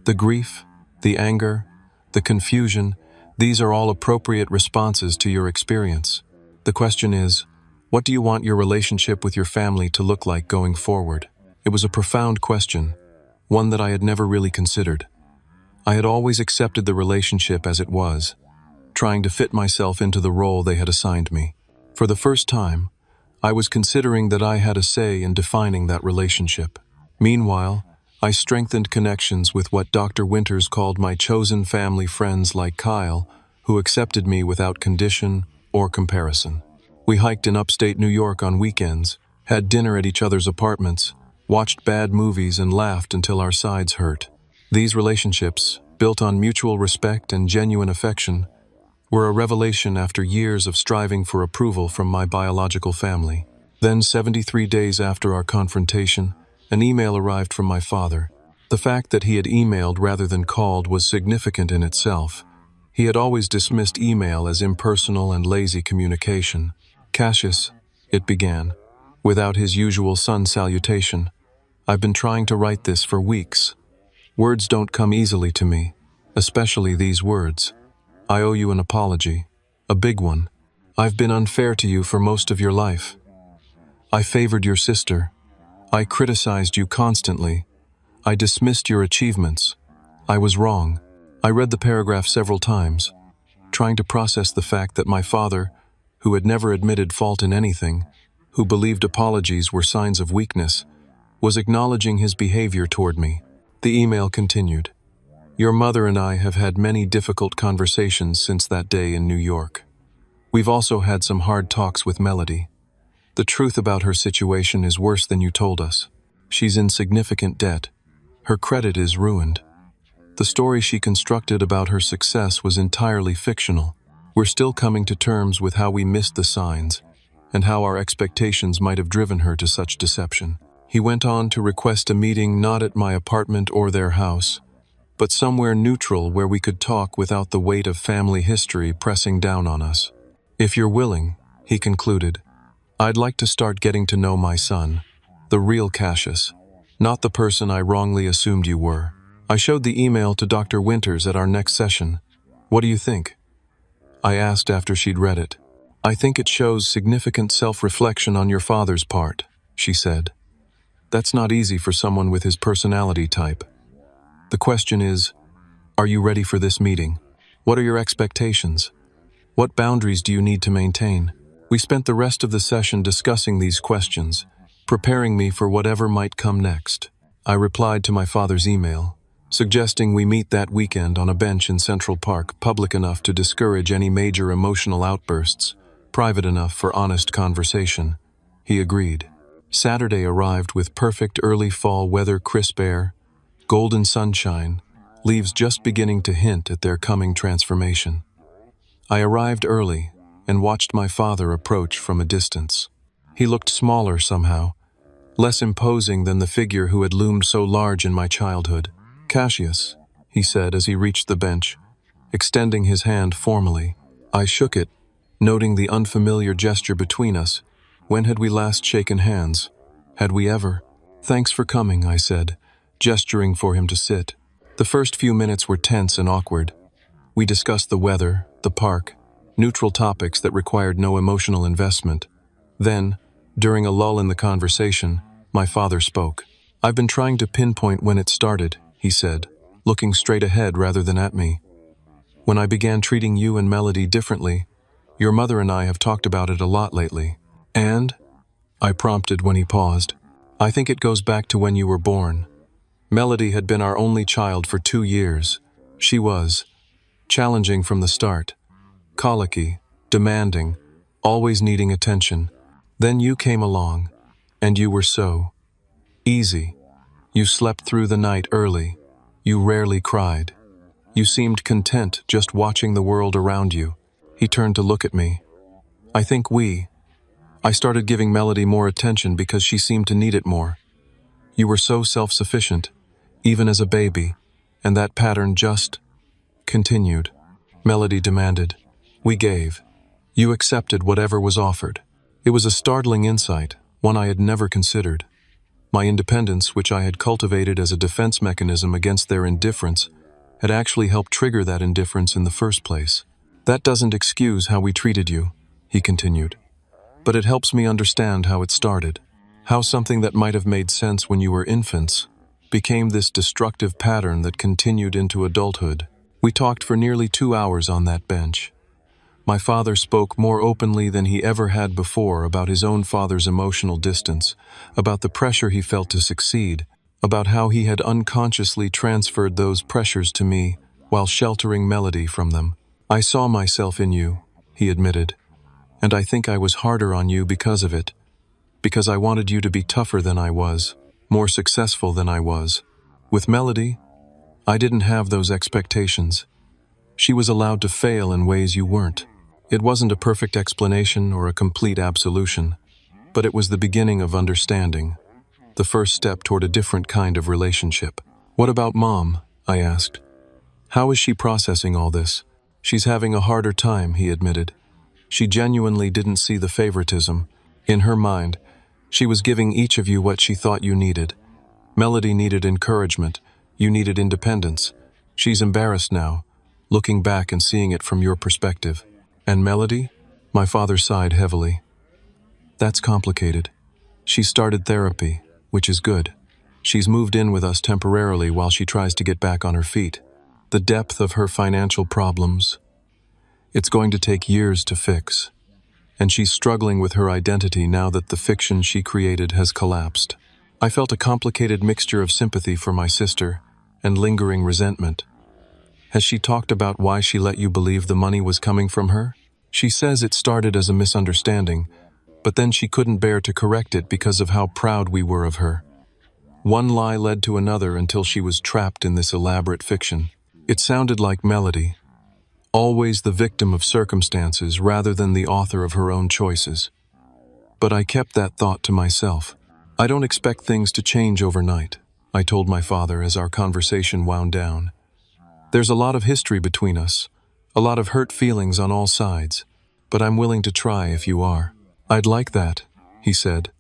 The grief, the anger, the confusion, these are all appropriate responses to your experience. The question is, what do you want your relationship with your family to look like going forward? It was a profound question, one that I had never really considered. I had always accepted the relationship as it was, trying to fit myself into the role they had assigned me. For the first time, I was considering that I had a say in defining that relationship. Meanwhile, I strengthened connections with what Dr. Winters called my chosen family friends like Kyle, who accepted me without condition or comparison. We hiked in upstate New York on weekends, had dinner at each other's apartments, watched bad movies and laughed until our sides hurt. These relationships, built on mutual respect and genuine affection, were a revelation after years of striving for approval from my biological family. Then, 73 days after our confrontation, An email arrived from my father. The fact that he had emailed rather than called was significant in itself. He had always dismissed email as impersonal and lazy communication. "Cassius," it began, without his usual son salutation. "I've been trying to write this for weeks. Words don't come easily to me, especially these words. I owe you an apology, a big one. I've been unfair to you for most of your life. I favored your sister. I criticized you constantly. I dismissed your achievements. I was wrong." I read the paragraph several times, trying to process the fact that my father, who had never admitted fault in anything, who believed apologies were signs of weakness, was acknowledging his behavior toward me. The email continued. "Your mother and I have had many difficult conversations since that day in New York. We've also had some hard talks with Melody. The truth about her situation is worse than you told us. She's in significant debt. Her credit is ruined. The story she constructed about her success was entirely fictional. We're still coming to terms with how we missed the signs, and how our expectations might have driven her to such deception." He went on to request a meeting not at my apartment or their house, but somewhere neutral where we could talk without the weight of family history pressing down on us. "If you're willing," he concluded, "I'd like to start getting to know my son, the real Cassius, not the person I wrongly assumed you were." I showed the email to Dr. Winters at our next session. "What do you think?" I asked after she'd read it. "I think it shows significant self-reflection on your father's part," she said. "That's not easy for someone with his personality type. The question is, are you ready for this meeting? What are your expectations? What boundaries do you need to maintain?" We spent the rest of the session discussing these questions, preparing me for whatever might come next. I replied to my father's email, suggesting we meet that weekend on a bench in Central Park, public enough to discourage any major emotional outbursts, private enough for honest conversation. He agreed. Saturday arrived with perfect early fall weather, crisp air, golden sunshine, leaves just beginning to hint at their coming transformation. I arrived early and watched my father approach from a distance. He looked smaller somehow, less imposing than the figure who had loomed so large in my childhood. "Cassius," he said as he reached the bench, extending his hand formally. I shook it, noting the unfamiliar gesture between us. When had we last shaken hands? Had we ever? "Thanks for coming," I said, gesturing for him to sit. The first few minutes were tense and awkward. We discussed the weather, the park, neutral topics that required no emotional investment. Then, during a lull in the conversation, my father spoke. "I've been trying to pinpoint when it started," he said, looking straight ahead rather than at me. "When I began treating you and Melody differently. Your mother and I have talked about it a lot lately." "And?" I prompted when he paused. "I think it goes back to when you were born. Melody had been our only child for 2 years. She was challenging from the start, colicky, demanding, always needing attention. Then you came along, and you were so easy. You slept through the night early. You rarely cried. You seemed content just watching the world around you." He turned to look at me. I started giving Melody more attention because she seemed to need it more. You were so self-sufficient, even as a baby, and that pattern just continued." Melody demanded. We gave. You accepted whatever was offered. It was a startling insight, one I had never considered. My independence, which I had cultivated as a defense mechanism against their indifference, had actually helped trigger that indifference in the first place. "That doesn't excuse how we treated you," he continued. "But it helps me understand how it started, how something that might have made sense when you were infants became this destructive pattern that continued into adulthood." We talked for nearly 2 hours on that bench. My father spoke more openly than he ever had before about his own father's emotional distance, about the pressure he felt to succeed, about how he had unconsciously transferred those pressures to me while sheltering Melody from them. "I saw myself in you," he admitted, "and I think I was harder on you because of it, because I wanted you to be tougher than I was, more successful than I was. With Melody, I didn't have those expectations. She was allowed to fail in ways you weren't. It wasn't a perfect explanation or a complete absolution, but it was the beginning of understanding. the first step toward a different kind of relationship. "What about Mom?" I asked. "How is she processing all this?" "She's having a harder time," he admitted. She genuinely didn't see the favoritism. In her mind, she was giving each of you what she thought you needed. Melody needed encouragement. You needed independence. She's embarrassed now, looking back and seeing it from your perspective. "And Melody?" My father sighed heavily. "That's complicated. She started therapy, which is good. She's moved in with us temporarily while she tries to get back on her feet. The depth of her financial problems, it's going to take years to fix. And she's struggling with her identity now that the fiction she created has collapsed." I felt a complicated mixture of sympathy for my sister and lingering resentment. "Has she talked about why she let you believe the money was coming from her?" "She says it started as a misunderstanding, but then she couldn't bear to correct it because of how proud we were of her. One lie led to another until she was trapped in this elaborate fiction." It sounded like Melody, always the victim of circumstances rather than the author of her own choices. But I kept that thought to myself. "I don't expect things to change overnight," I told my father as our conversation wound down. "There's a lot of history between us, a lot of hurt feelings on all sides, but I'm willing to try if you are." "I'd like that," he said,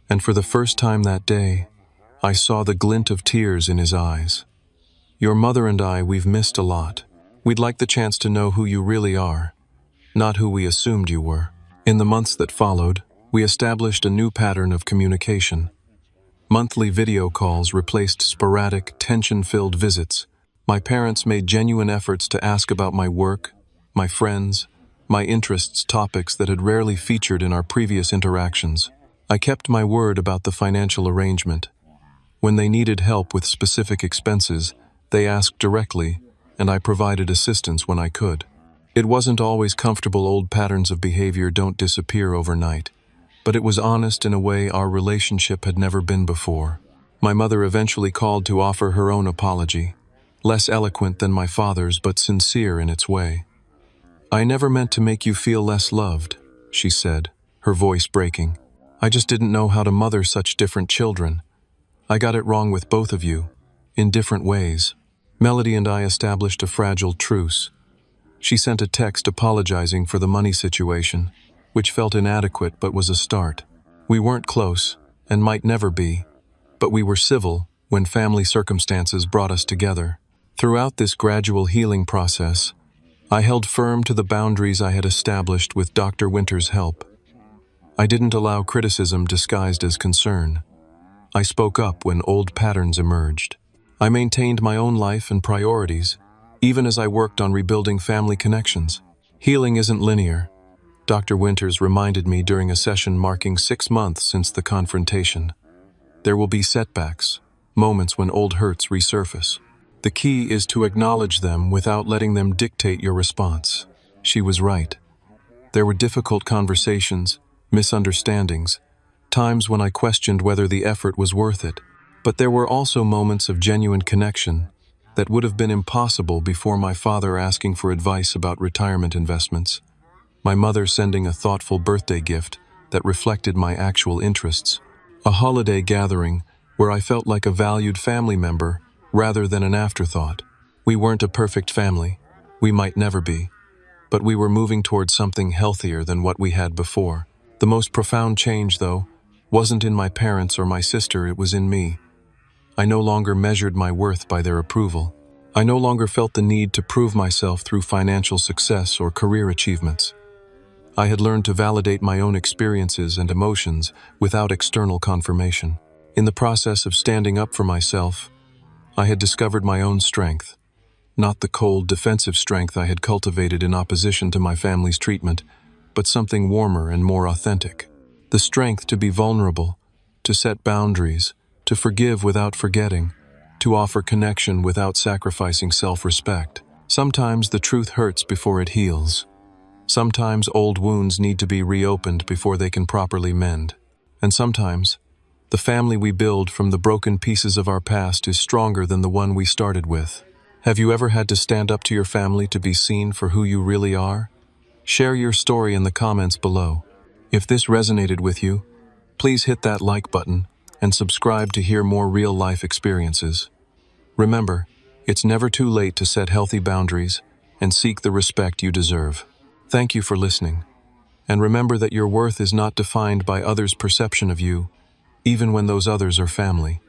and for the first time that day, I saw the glint of tears in his eyes. "Your mother and we've missed a lot. We'd like the chance to know who you really are, not who we assumed you were." In the months that followed, we established a new pattern of communication. Monthly video calls replaced sporadic, tension-filled visits. My parents made genuine efforts to ask about my work, my friends, my interests, topics that had rarely featured in our previous interactions. I kept my word about the financial arrangement. When they needed help with specific expenses, they asked directly, and I provided assistance when I could. It wasn't always comfortable. Old patterns of behavior don't disappear overnight, but it was honest in a way our relationship had never been before. My mother eventually called to offer her own apology, less eloquent than my father's but sincere in its way. "I never meant to make you feel less loved," she said, her voice breaking. "I just didn't know how to mother such different children. I got it wrong with both of you, in different ways." Melody and I established a fragile truce. She sent a text apologizing for the money situation, which felt inadequate but was a start. We weren't close, and might never be, but we were civil when family circumstances brought us together. Throughout this gradual healing process, I held firm to the boundaries I had established with Dr. Winter's help. I didn't allow criticism disguised as concern. I spoke up when old patterns emerged. I maintained my own life and priorities, even as I worked on rebuilding family connections. Healing isn't linear, Dr. Winters reminded me during a session marking 6 months since the confrontation. There will be setbacks, moments when old hurts resurface. The key is to acknowledge them without letting them dictate your response. She was right. There were difficult conversations, misunderstandings, times when I questioned whether the effort was worth it. But there were also moments of genuine connection that would have been impossible before my father asking for advice about retirement investments, my mother sending a thoughtful birthday gift that reflected my actual interests, a holiday gathering where I felt like a valued family member rather than an afterthought. We weren't a perfect family. We might never be. But we were moving towards something healthier than what we had before. The most profound change, though, wasn't in my parents or my sister, it was in me. I no longer measured my worth by their approval. I no longer felt the need to prove myself through financial success or career achievements. I had learned to validate my own experiences and emotions without external confirmation. In the process of standing up for myself, I had discovered my own strength, not the cold, defensive strength I had cultivated in opposition to my family's treatment, but something warmer and more authentic. The strength to be vulnerable, to set boundaries, to forgive without forgetting, to offer connection without sacrificing self-respect. Sometimes the truth hurts before it heals. Sometimes old wounds need to be reopened before they can properly mend. And sometimes, the family we build from the broken pieces of our past is stronger than the one we started with. Have you ever had to stand up to your family to be seen for who you really are? Share your story in the comments below. If this resonated with you, please hit that like button and subscribe to hear more real-life experiences. Remember, it's never too late to set healthy boundaries and seek the respect you deserve. Thank you for listening. And remember that your worth is not defined by others' perception of you, even when those others are family.